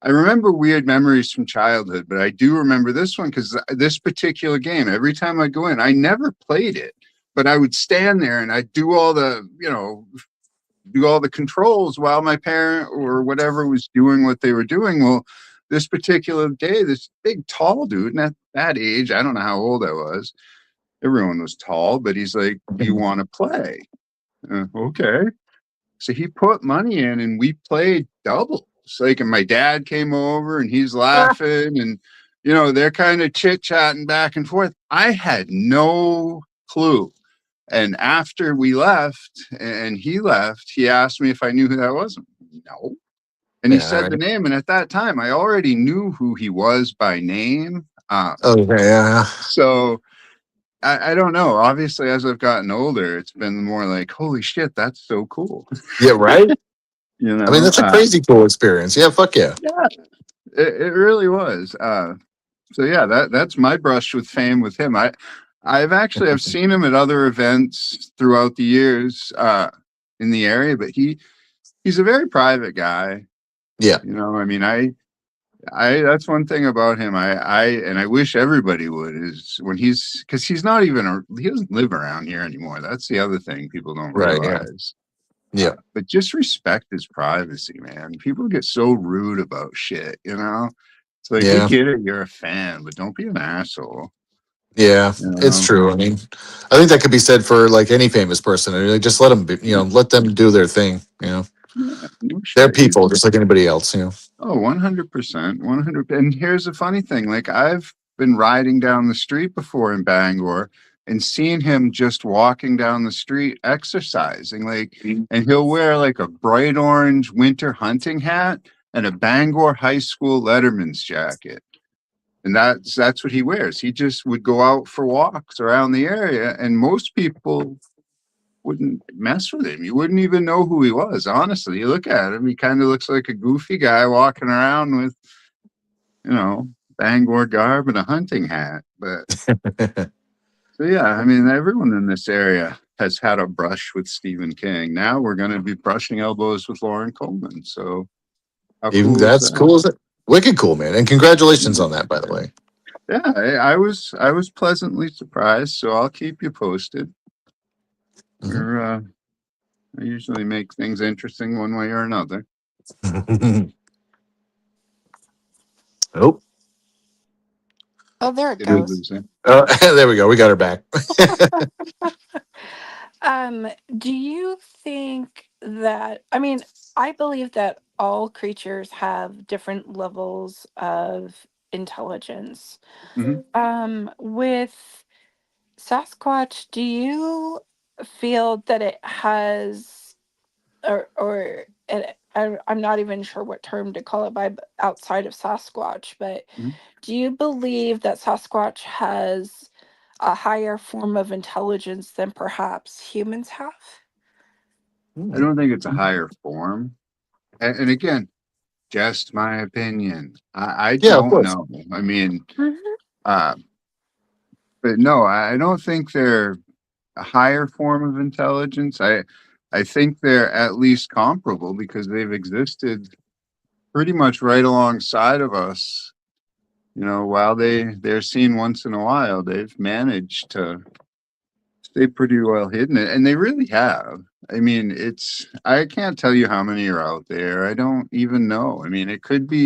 I remember weird memories from childhood, but I do remember this one because this particular game, every time I go in, I never played it, but I would stand there and I'd do all the, you know, do all the controls while my parent or whatever was doing what they were doing. Well, this particular day, this big tall dude, and at that age, I don't know how old I was, everyone was tall, but he's like, "Do you want to play?" Okay. So he put money in and we played doubles. Like, and my dad came over and he's laughing and, you know, they're kind of chit chatting back and forth. I had no clue. And after we left and he left, he asked me if I knew who that was. No. And he Yeah, all said the right. name. And at that time, I already knew who he was by name. Okay, yeah. So I don't know. Obviously, as I've gotten older, it's been more like, holy shit, that's so cool. Yeah, right? You I mean, know? that's a crazy cool experience. Yeah, fuck yeah. Yeah, it really was. So yeah, that's my brush with fame with him. I've seen him at other events throughout the years in the area, but he's a very private guy. Yeah. You know, I mean, I that's one thing about him. And I wish everybody would is when because he's not even he doesn't live around here anymore. That's the other thing people don't Right, yeah. realize. Yeah. But just respect his privacy, man. People get so rude about shit, you know. It's like we Yeah. get it, you're a fan, but don't be an asshole. Yeah, You it's know, true. I mean, I think that could be said for like any famous person. I mean, just let them, let them do their thing. yeah, no They're shit. people just like anybody else. Oh, 100%, 100. And here's the funny thing: like I've been riding down the street before in Bangor and seen him just walking down the street exercising, like, and he'll wear like a bright orange winter hunting hat and a Bangor High School Letterman's jacket. And that's what he wears. He just would go out for walks around the area, and most people wouldn't mess with him. You wouldn't even know who he was. Honestly, you look at him, he kind of looks like a goofy guy walking around with, you know, Bangor garb and a hunting hat. But so yeah, I mean, everyone in this area has had a brush with Stephen King. Now we're going to be brushing elbows with Lauren Coleman. So how Even cool is that's that? cool. Is it? Wicked cool, man. And congratulations on that, by the way. Yeah, I was pleasantly surprised. So I'll keep you posted. Mhm. I usually make things interesting one way or another. Oh, Oh, there it It is goes. losing. there we go. We got her back. Um, do you think that, I mean, I believe that all creatures have different levels of intelligence. Mhm. With Sasquatch, do you feel that it has, I'm not even sure what term to call it outside of Sasquatch, but Mhm. do you believe that Sasquatch has a higher form of intelligence than perhaps humans have? I don't think it's a higher form. And again, just my opinion. I Yeah, of don't course. know. I mean, Mhm. uh, but no, I don't think they're a higher form of intelligence. I think they're at least comparable because they've existed pretty much right alongside of us. You know, while they're seen once in a while, they've managed to stay pretty well hidden, and they really have. I mean, I can't tell you how many are out there. I don't even know. I mean, it could be,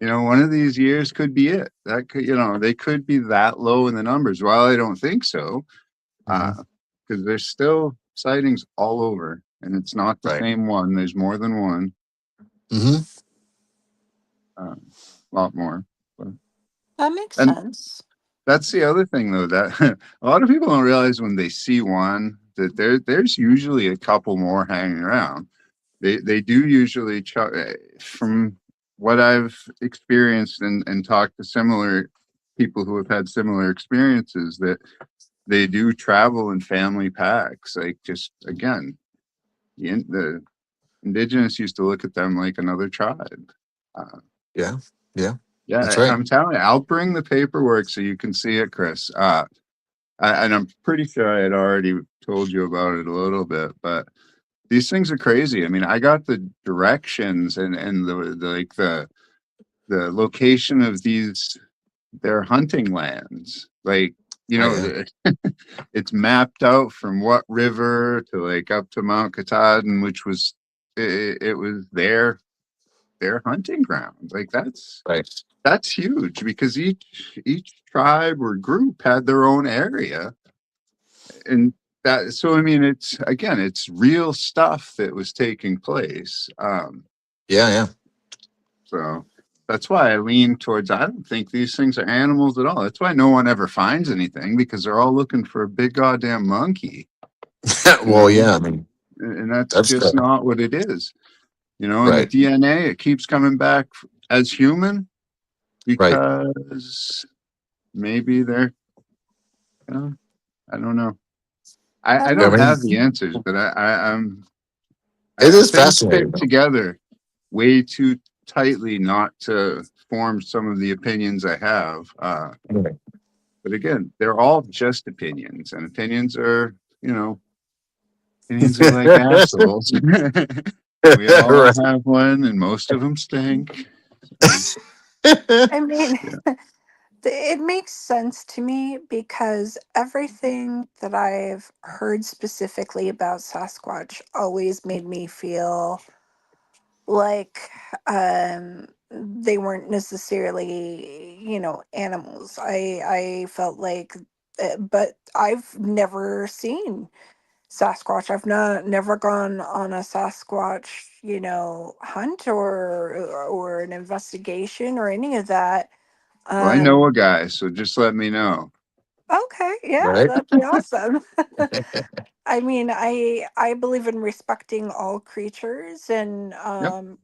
you know, one of these years could be it. That could, you know, they could be that low in the numbers. While I don't think so, Mhm. because there's still sightings all over, and it's not the Right. same one. There's more than one, Hmm. a lot more. But, That makes and sense. that's the other thing, though, that a lot of people don't realize when they see one that there's usually a couple more hanging around. they do usually from what I've experienced and talked to similar people who have had similar experiences, that they do travel in family packs. Like, just again, the indigenous used to look at them like another tribe. Uh, Yeah. Yeah. That's yeah, right. I'm telling you, I'll bring the paperwork so you can see it, Chris. And I'm pretty sure I had already told you about it a little bit, but these things are crazy. I mean, I got the directions and the like the location of these their hunting lands. Like, Right. Yeah. it's mapped out from what river to like up to Mount Katahdin, which was it was their hunting ground. Like, Right. that's huge, because each tribe or group had their own area. And that, so I mean, it's, again, it's real stuff that was taking place. Yeah. Yeah. So that's why I lean towards, I don't think these things are animals at all. That's why no one ever finds anything, because they're all looking for a big goddamn monkey, you Well, know, yeah. I mean, and that's that's just not what it is, and the right. DNA, it keeps coming back as human, Right. because maybe they're, you know, I don't know. I That I don't mean, have makes the answers, but it is things fascinating. fit together way too tightly not to form some of the opinions I have. Anyway. But again, they're all just opinions, and opinions are like assholes. We all Right. have one, and most of them stink. So, I mean, yeah. it makes sense to me because everything that I've heard specifically about Sasquatch always made me feel like they weren't necessarily, animals. I felt like, but I've never seen Sasquatch. I've not never gone on a Sasquatch, hunt or an investigation or any of that. Well, I know Um, a guy, so just let me know. okay, yeah, Right. that'd be awesome. I mean, I believe in respecting all creatures and Yep.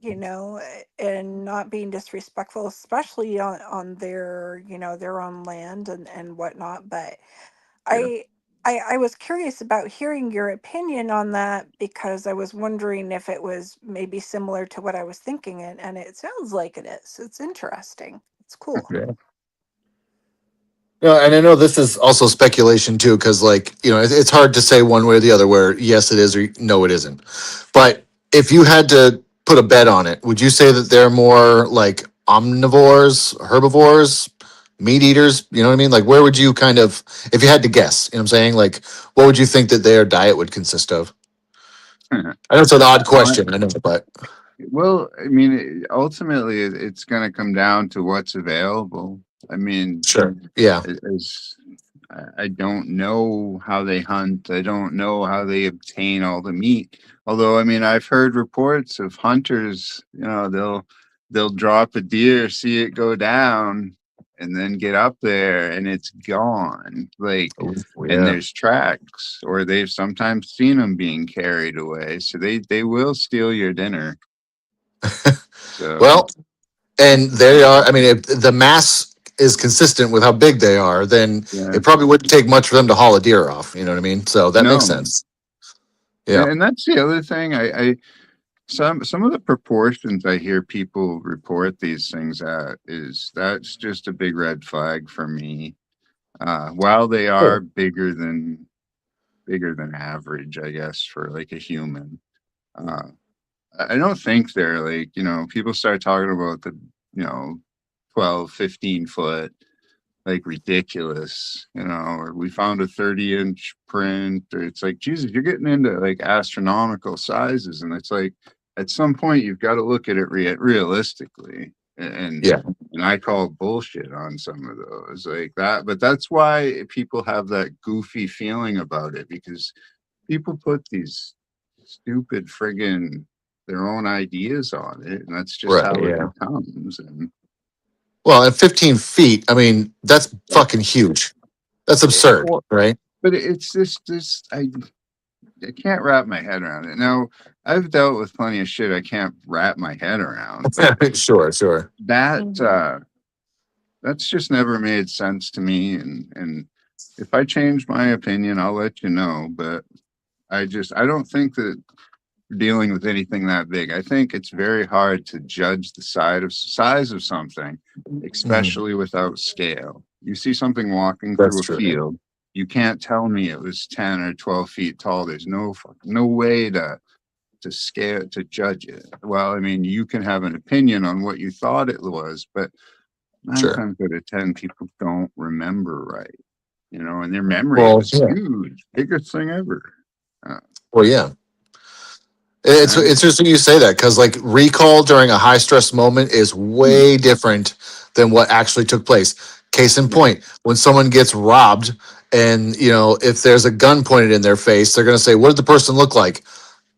and not being disrespectful, especially on their their own land and whatnot. But Yeah. I I was curious about hearing your opinion on that because I was wondering if it was maybe similar to what I was thinking, and it sounds like it is. It's interesting. It's cool. Yeah. And I know this is also speculation too, because it's hard to say one way or the other where yes it is or no it isn't. But if you had to put a bet on it, would you say that they're more like omnivores, herbivores, meat eaters? You know what I mean? Like, where would you kind of, if you had to guess, you know what I'm saying? Like, what would you think that their diet would consist of? I know it's an odd What? question, I know, but Well, I mean, ultimately, it's going to come down to what's available. I mean, sure. Yeah. as I don't know how they hunt. I don't know how they obtain all the meat. Although, I mean, I've heard reports of hunters, they'll drop a deer, see it go down, and then get up there and it's gone. Like, Oh, and yeah. there's tracks, or they've sometimes seen them being carried away. So they will steal your dinner. So Well, and they are, I mean, if the mass is consistent with how big they are, then yeah, it probably wouldn't take much for them to haul a deer off. You know what I mean? So that makes no. sense. Yeah. And that's the other thing. I some of the proportions I hear people report these things at, that's just a big red flag for me. While they are Sure. bigger than average, I guess, for like a human. Uh, I don't think they're like, people start talking about the, you know, 12, 15 foot, like ridiculous, or we found a 30-inch print, or it's like, Jesus, you're getting into like astronomical sizes. And it's like, at some point, you've got to look at it realistically. And, Yeah. and I call bullshit on some of those like that. But that's why people have that goofy feeling about it, because people put these stupid friggin' their own ideas on it. And that's just Right. how it Yeah. becomes. And Well, at 15 feet, I mean, that's yeah. fucking huge. That's absurd, right? But it's this I I can't wrap my head around it. Now, I've dealt with plenty of shit I can't wrap my head around, but Sure. that Mhm. that's just never made sense to me. And if I change my opinion, I'll let you know. But I don't think that we're dealing with anything that big. I think it's very hard to judge the size of something, Mhm. especially without scale. You see something walking That's through a true. field, you can't tell me it was 10 or 12 feet tall. There's no way to scale to judge it. Well, I mean, you can have an opinion on what you thought it was, but nine Sure. times out of 10, people don't remember right, and their memory, it Well, was yeah. huge, biggest thing ever. Uh, Well, yeah. It's and interesting you say that because like recall during a high stress moment is hmm, way different than what actually took place. Case in yeah, point, when someone gets robbed and if there's a gun pointed in their face, they're gonna say, "What did the person look like?"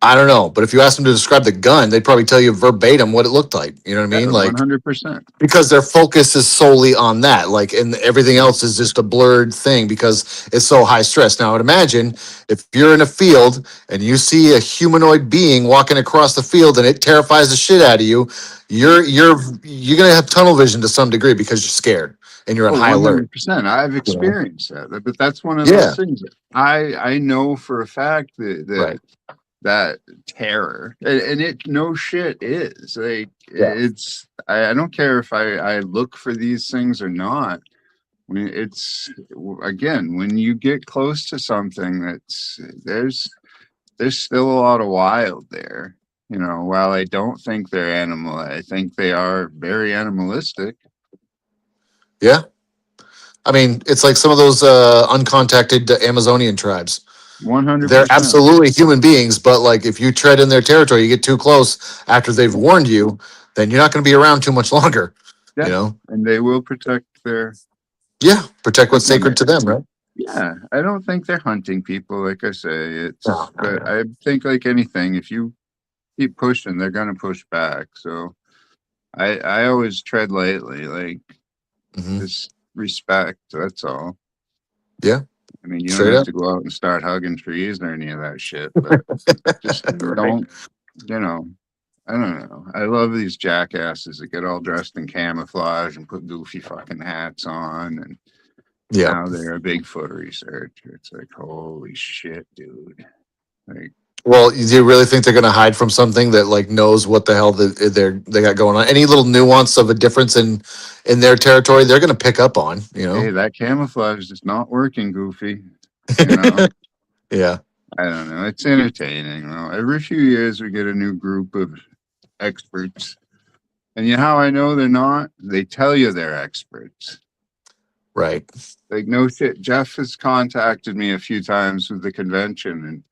I don't know. But if you ask them to describe the gun, they'd probably tell you verbatim what it looked like. You know what I yeah, mean? Like 100%. because their focus is solely on that, like, and everything Yeah. else is just a blurred thing because it's so high stress. Now, I'd imagine if you're in a field and you see a humanoid being walking across the field and it terrifies the shit out of you, you're gonna have tunnel vision to some degree because you're scared and you're on Oh, high alert. 100%. I've You know? experienced that. But that's one of Yeah. those things. I know for a fact Right. that terror, and it no shit is like Yeah. I don't care if I look for these things or not. When again, when you get close to something, there's still a lot of wild there. While I don't think they're animal, I think they are very animalistic. Yeah. I mean, it's like some of those uncontacted Amazonian tribes. They're 100%. absolutely human beings, but like if you tread in their territory, you get too close after they've Yeah. warned you, then you're not going to be around too much longer. You Yeah, know? and they will protect their Yeah, protect like what's when sacred they to them, right? yeah, I don't think they're hunting people, like I say. But No. I think like anything, if you keep pushing, they're gonna push back. So I always tread lightly, like Hmm. just respect, that's all. Yeah, I mean, you don't straight have up. to go out and start hugging trees or any of that shit, but just Right. don't, you know, I don't know. I love these jackasses that get all dressed in camouflage and put goofy fucking hats on, and Yeah. now they're a Bigfoot researcher. It's like, holy shit, dude. Like, Well, do you really think they're going to hide from something that like knows what the hell they got going on? Any little nuance of a difference in their territory, they're going to pick up on. hey, You that camouflage is not working, Goofy. You know, know? Yeah. I don't know. It's entertaining, though. Every few years, we get a new group of experts. And you know how I know they're not? They tell you they're experts. Right. Like, no shit. Jeff has contacted me a few times with the convention, and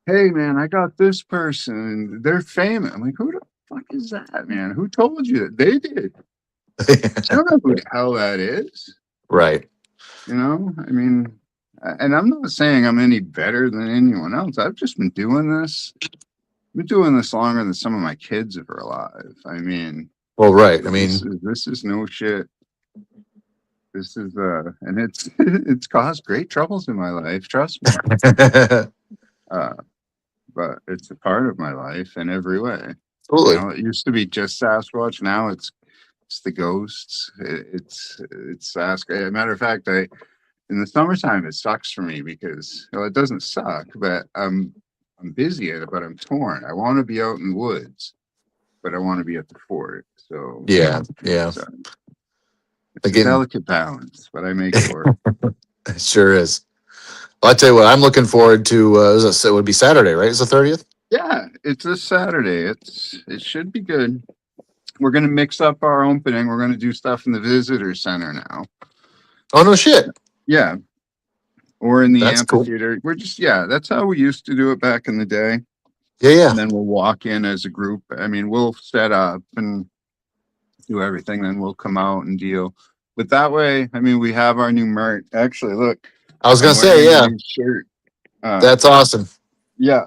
hey, man, I got this person, and they're famous. I'm like, who the fuck is that, man? Who told you that? They did. I don't know who the hell that is. Right. I mean, and I'm not saying I'm any better than anyone else. I've just been doing this. I've been doing this longer than some of my kids are alive. I mean, Well, right. I this mean, is no shit. This is and it's it's caused great troubles in my life. Trust me. Uh, but it's a part of my life in every way. absolutely. It used to be just Sasquatch. Now it's the ghosts. It's Sasquatch. Matter of fact, in the summertime it sucks for me because it doesn't suck, but I'm busy at it, but I'm torn. I want to be out in the woods, but I want to be at the fort. So Yeah. Yeah. it's a, it's a Again, delicate balance, but I make it work. it sure is. Well, I tell you what, I'm looking forward to. It would be Saturday, right? It's the 30th. Yeah, it's this Saturday. It should be good. We're gonna mix up our opening. We're gonna do stuff in the visitor center now. Oh no, shit. Yeah, or in the That's cool. amphitheater. Yeah, that's how we used to do it back in the day. Yeah, yeah. And then we'll walk in as a group. I mean, we'll set up and do everything, then we'll come out and deal. But that way, I mean, we have our new merch. Actually, look, I was gonna I'm say, wearing a yeah. new shirt. Uh, That's awesome. yeah,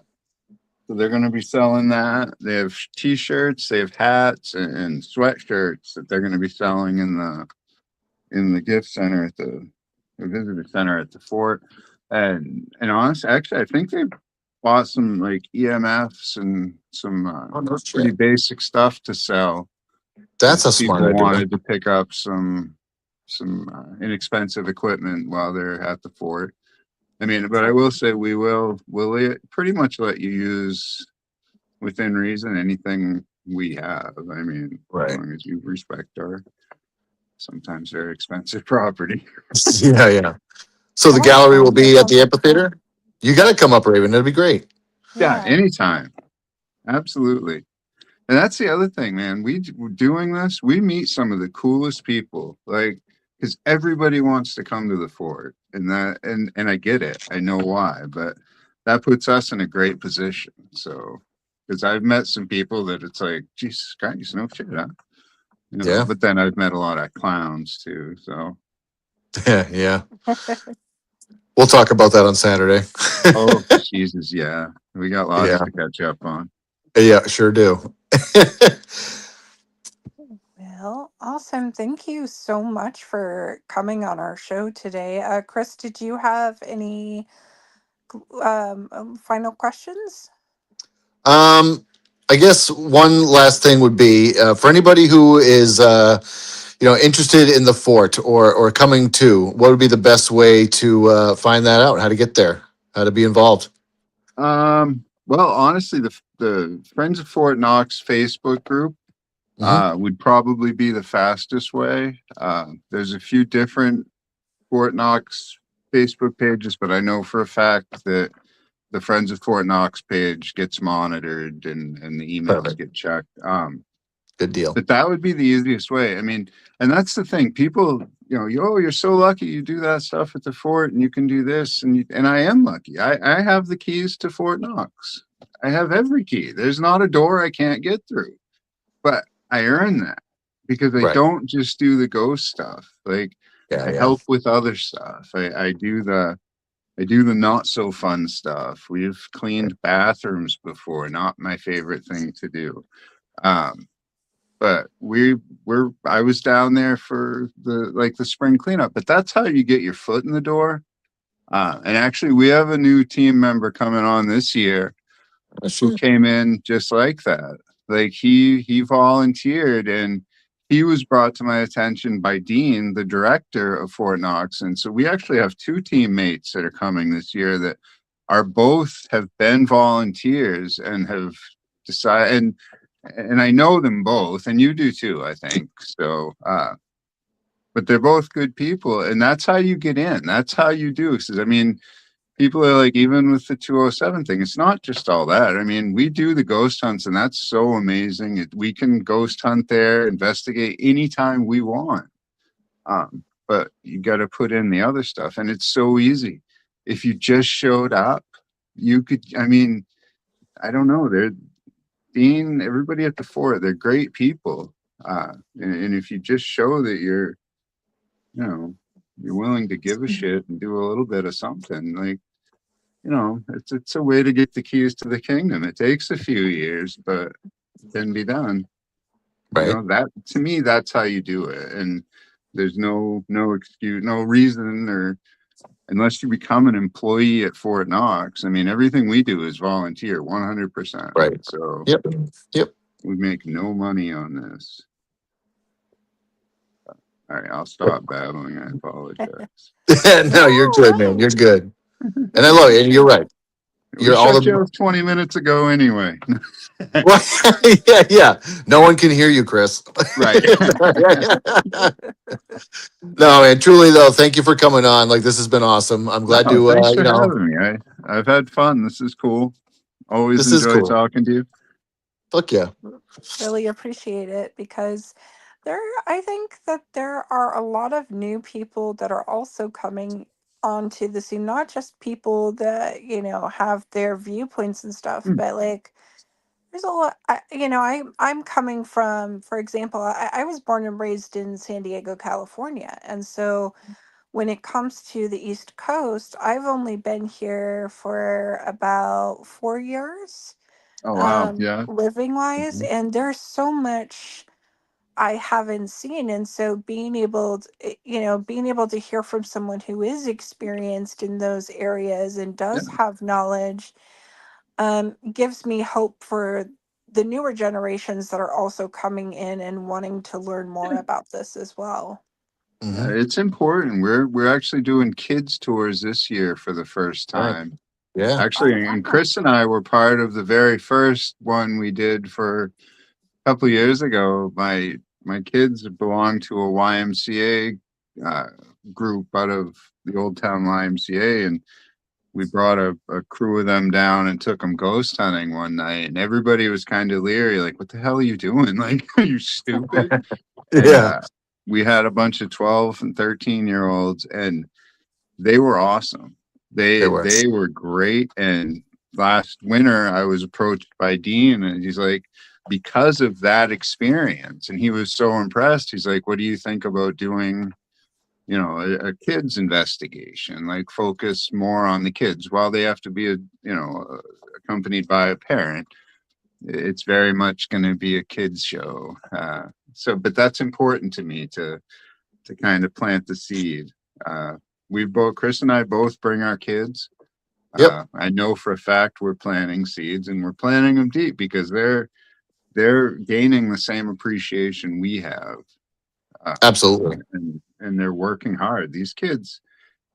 so they're going to be selling that. They have t-shirts, they have hats and sweatshirts that they're going to be selling in the gift center the visitor center at the fort. And honestly, actually, I think bought some like EMFs and some Oh, no pretty shit. basic stuff to sell. That's If a smart people idea. wanted to pick up some inexpensive equipment while they're at the fort. I mean, but I will say we'll pretty much let you use within reason anything we have. I mean, as Right. long as you respect our sometimes very expensive property. Yeah, yeah. So the gallery will Awesome. That be at sounds the like fun. amphitheater. You got to come up, Raven. It'll be great. Yeah, Yeah. anytime. Absolutely. And that's the other thing, man. We're doing this. We meet some of the coolest people, like because everybody wants to come to the fort, and and I get it. I know why, but that puts us in a great position. So, because I've met some people that it's like, Jesus Christ, no shit, huh? You know. Yeah. But then I've met a lot of clowns too. So, Yeah. Yeah. We'll talk about that on Saturday. oh Jesus, yeah, we got lots Yeah. to catch up on. Yeah, sure do. Well, awesome. Thank you so much for coming on our show today. Chris, did you have any final questions? Um, I guess one last thing would be for anybody who is, interested in the fort or coming to. What would be the best way to find that out? How to get there? How to be involved? Well, honestly, the Friends of Fort Knox Facebook group Hmm. would probably be the fastest way. There's a few different Fort Knox Facebook pages, but I know for a fact that the Friends of Fort Knox page gets monitored and the emails Perfect. get checked. Good deal. But that would be the easiest way. I mean, and that's the thing. People, you're so lucky you do that stuff at the fort and you can do this. And I am lucky. I have the keys to Fort Knox. I have every key. There's not a door I can't get through. But I earn that because I Right. don't just do the ghost stuff. Like Yeah. I Yeah. help with other stuff. I do the not so fun stuff. We've cleaned bathrooms before, not my favorite thing to do. Um, but I was down there for the spring cleanup, but that's how you get your foot in the door. And actually we have a new team member coming on this year Oh, who shit. came in just like that. Like he volunteered and he was brought to my attention by Dean, the director of Fort Knox. And so we actually have two teammates that are coming this year that are both have been volunteers and have decided and I know them both, and you do too, I think. So but they're both good people, and that's how you get in. That's how you do. Because I mean, people are like, even with the 207 thing, it's not just all that. I mean, we do the ghost hunts, and that's so amazing. We can ghost hunt there, investigate anytime we want. But you got to put in the other stuff, and it's so easy. If you just showed up, you could. I mean, I don't know. Dean, everybody at the fort, they're great people. And if you just show that you know, you're willing to give a shit and do a little bit of something, like, it's a way to get the keys to the kingdom. It takes a few years, but it can be done. Right. That to me, that's how you do it. And there's no excuse, no reason, or unless you become an employee at Fort Knox. I mean, everything we do is volunteer, 100%. Right. So Yep. Yep. we make no money on this. All right, I'll stop babbling. I apologize. No, you're good, man. No, You're good. And I love it. And you're right. We You're all shut you the off 20 minutes ago anyway. well, yeah, yeah. No one can hear you, Chris. Right. No, man, truly though, thank you for coming on. Like this has been awesome. I'm glad No, to thanks for having me. I've had fun. This is cool. Always this is enjoy cool. talking to you. Fuck yeah. really appreciate it because I think that there are a lot of new people that are also coming onto the scene, not just people that, have their viewpoints and stuff, Hmm. but like there's a lot, I'm coming from, for example, I was born and raised in San Diego, California. And so when it comes to the East Coast, I've only been here for about 4 years, Oh wow. Yeah. living wise, Mhm. and there's so much I haven't seen. And so being able to hear from someone who is experienced in those areas and Yeah. does have knowledge, gives me hope for the newer generations that are also coming in and wanting to learn more about this as well. Hmm. It's important. We're actually doing kids tours this year for the first Right. time. Yeah. Oh, Actually, and wow. Chris and I were part of the very first one we did for a couple of years ago. My kids belong to a YMCA group out of the Old Town YMCA, and we brought a crew of them down and took them ghost hunting one night, and everybody was kind of leery, like, "What the hell are you doing? Like, are you stupid?" And Yeah. we had a bunch of 12 and 13-year-olds, and they were awesome. They were. They were great. And last winter, I was approached by Dean, and he's like, because of that experience, and he was so impressed. He's like, "What do you think about doing, a kids investigation? Like, focus more on the kids while they have to be accompanied by a parent. It's very much going to be a kids show." But that's important to me to kind of plant the seed. Uh, Chris and I both bring our kids. Yep. I know for a fact we're planting seeds, and we're planting them deep because they're gaining the same appreciation we have, uh, Absolutely. and they're working hard. These kids,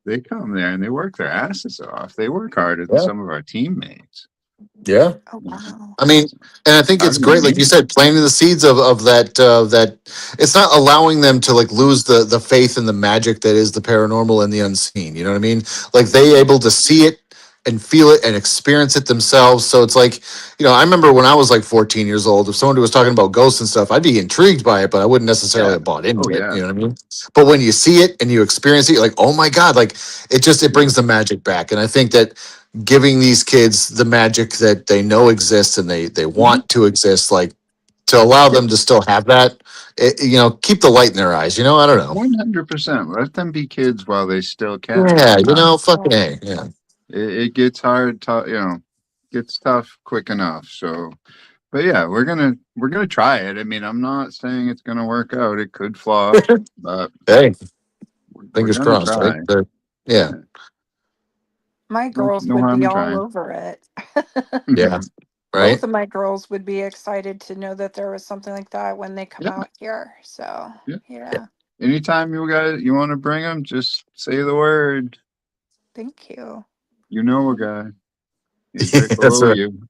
they come there and they work their asses off. They work harder than Yeah. some of our teammates. Yeah. Oh, wow. I mean, and I think it's Harder than great, like you me. said, planting the seeds of that it's not allowing them to like lose the faith and the magic that is the paranormal and the unseen. You know what I mean? Like they Yeah. able to see it and feel it and experience it themselves. So it's like, I remember when I was like 14 years old, if somebody was talking about ghosts and stuff, I'd be intrigued by it, but I wouldn't necessarily Yeah. have bought into Oh it. yeah. You know what I mean? But when you see it and you experience it, you're like, oh my God, like it Yeah. brings the magic back. And I think that giving these kids the magic that they know exists and they Mhm. want to exist, like to allow Yeah. them to still have that, keep the light in their eyes. I don't know. 100%. Let them be kids while they still can. Yeah, fucking Yeah. A. Yeah. It gets hard, gets tough quick enough. So, but yeah, we're gonna try it. I mean, I'm not saying it's gonna work out. It could flop, but Hey, we're fingers gonna crossed, right? try. Yeah. Yeah, My no, girls no would harm be in all trying. over it. Yeah. Both Right. of my girls would be excited to know that there was something like that when they come Yeah, out here. So, yeah. yeah. Anytime you want to bring them, just say the word. Thank you. You know a guy. He's right That's below right. you.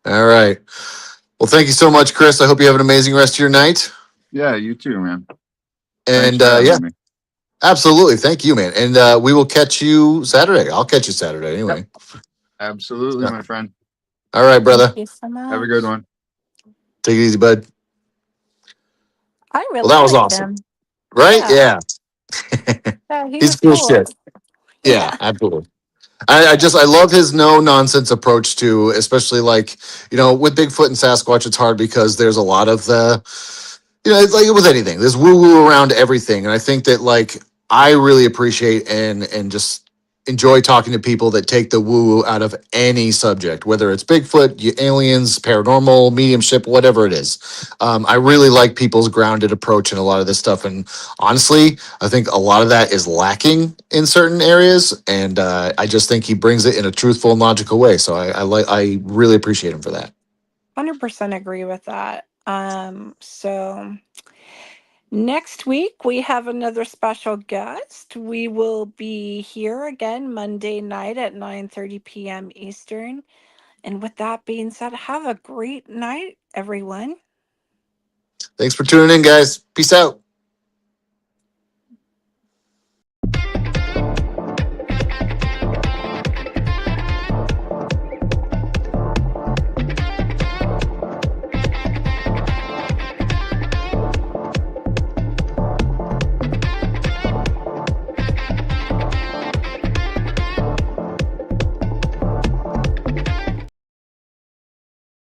All right. Well, thank you so much, Chris. I hope you have an amazing rest of your night. Yeah, you too, man. Thanks And for yeah, having me. absolutely. Thank you, man. And we will catch you Saturday. I'll catch you Saturday Yep, anyway. absolutely, So, my friend. all right, Thank brother. you so Have a good much. one. Take it easy, bud. I Well, really that was like awesome. him. Right? Yeah. Yeah. Yeah, he He's was cool cool. shit. Yeah, Yeah. absolutely. I love his no nonsense approach to, especially like, with Bigfoot and Sasquatch, it's hard because there's a lot of it's like with anything, there's woo woo around everything. And I think that like, I really appreciate and just enjoy talking to people that take the woo woo out of any subject, whether it's Bigfoot, aliens, paranormal, mediumship, whatever it is. I really like people's grounded approach in a lot of this stuff. And honestly, I think a lot of that is lacking in certain areas. And I just think he brings it in a truthful and logical way. So I really appreciate him for that. 100% agree with that. So next week we have another special guest. We will be here again Monday night at 9:30 p.m. Eastern. And with that being said, have a great night, everyone. Thanks for tuning in, guys. Peace out.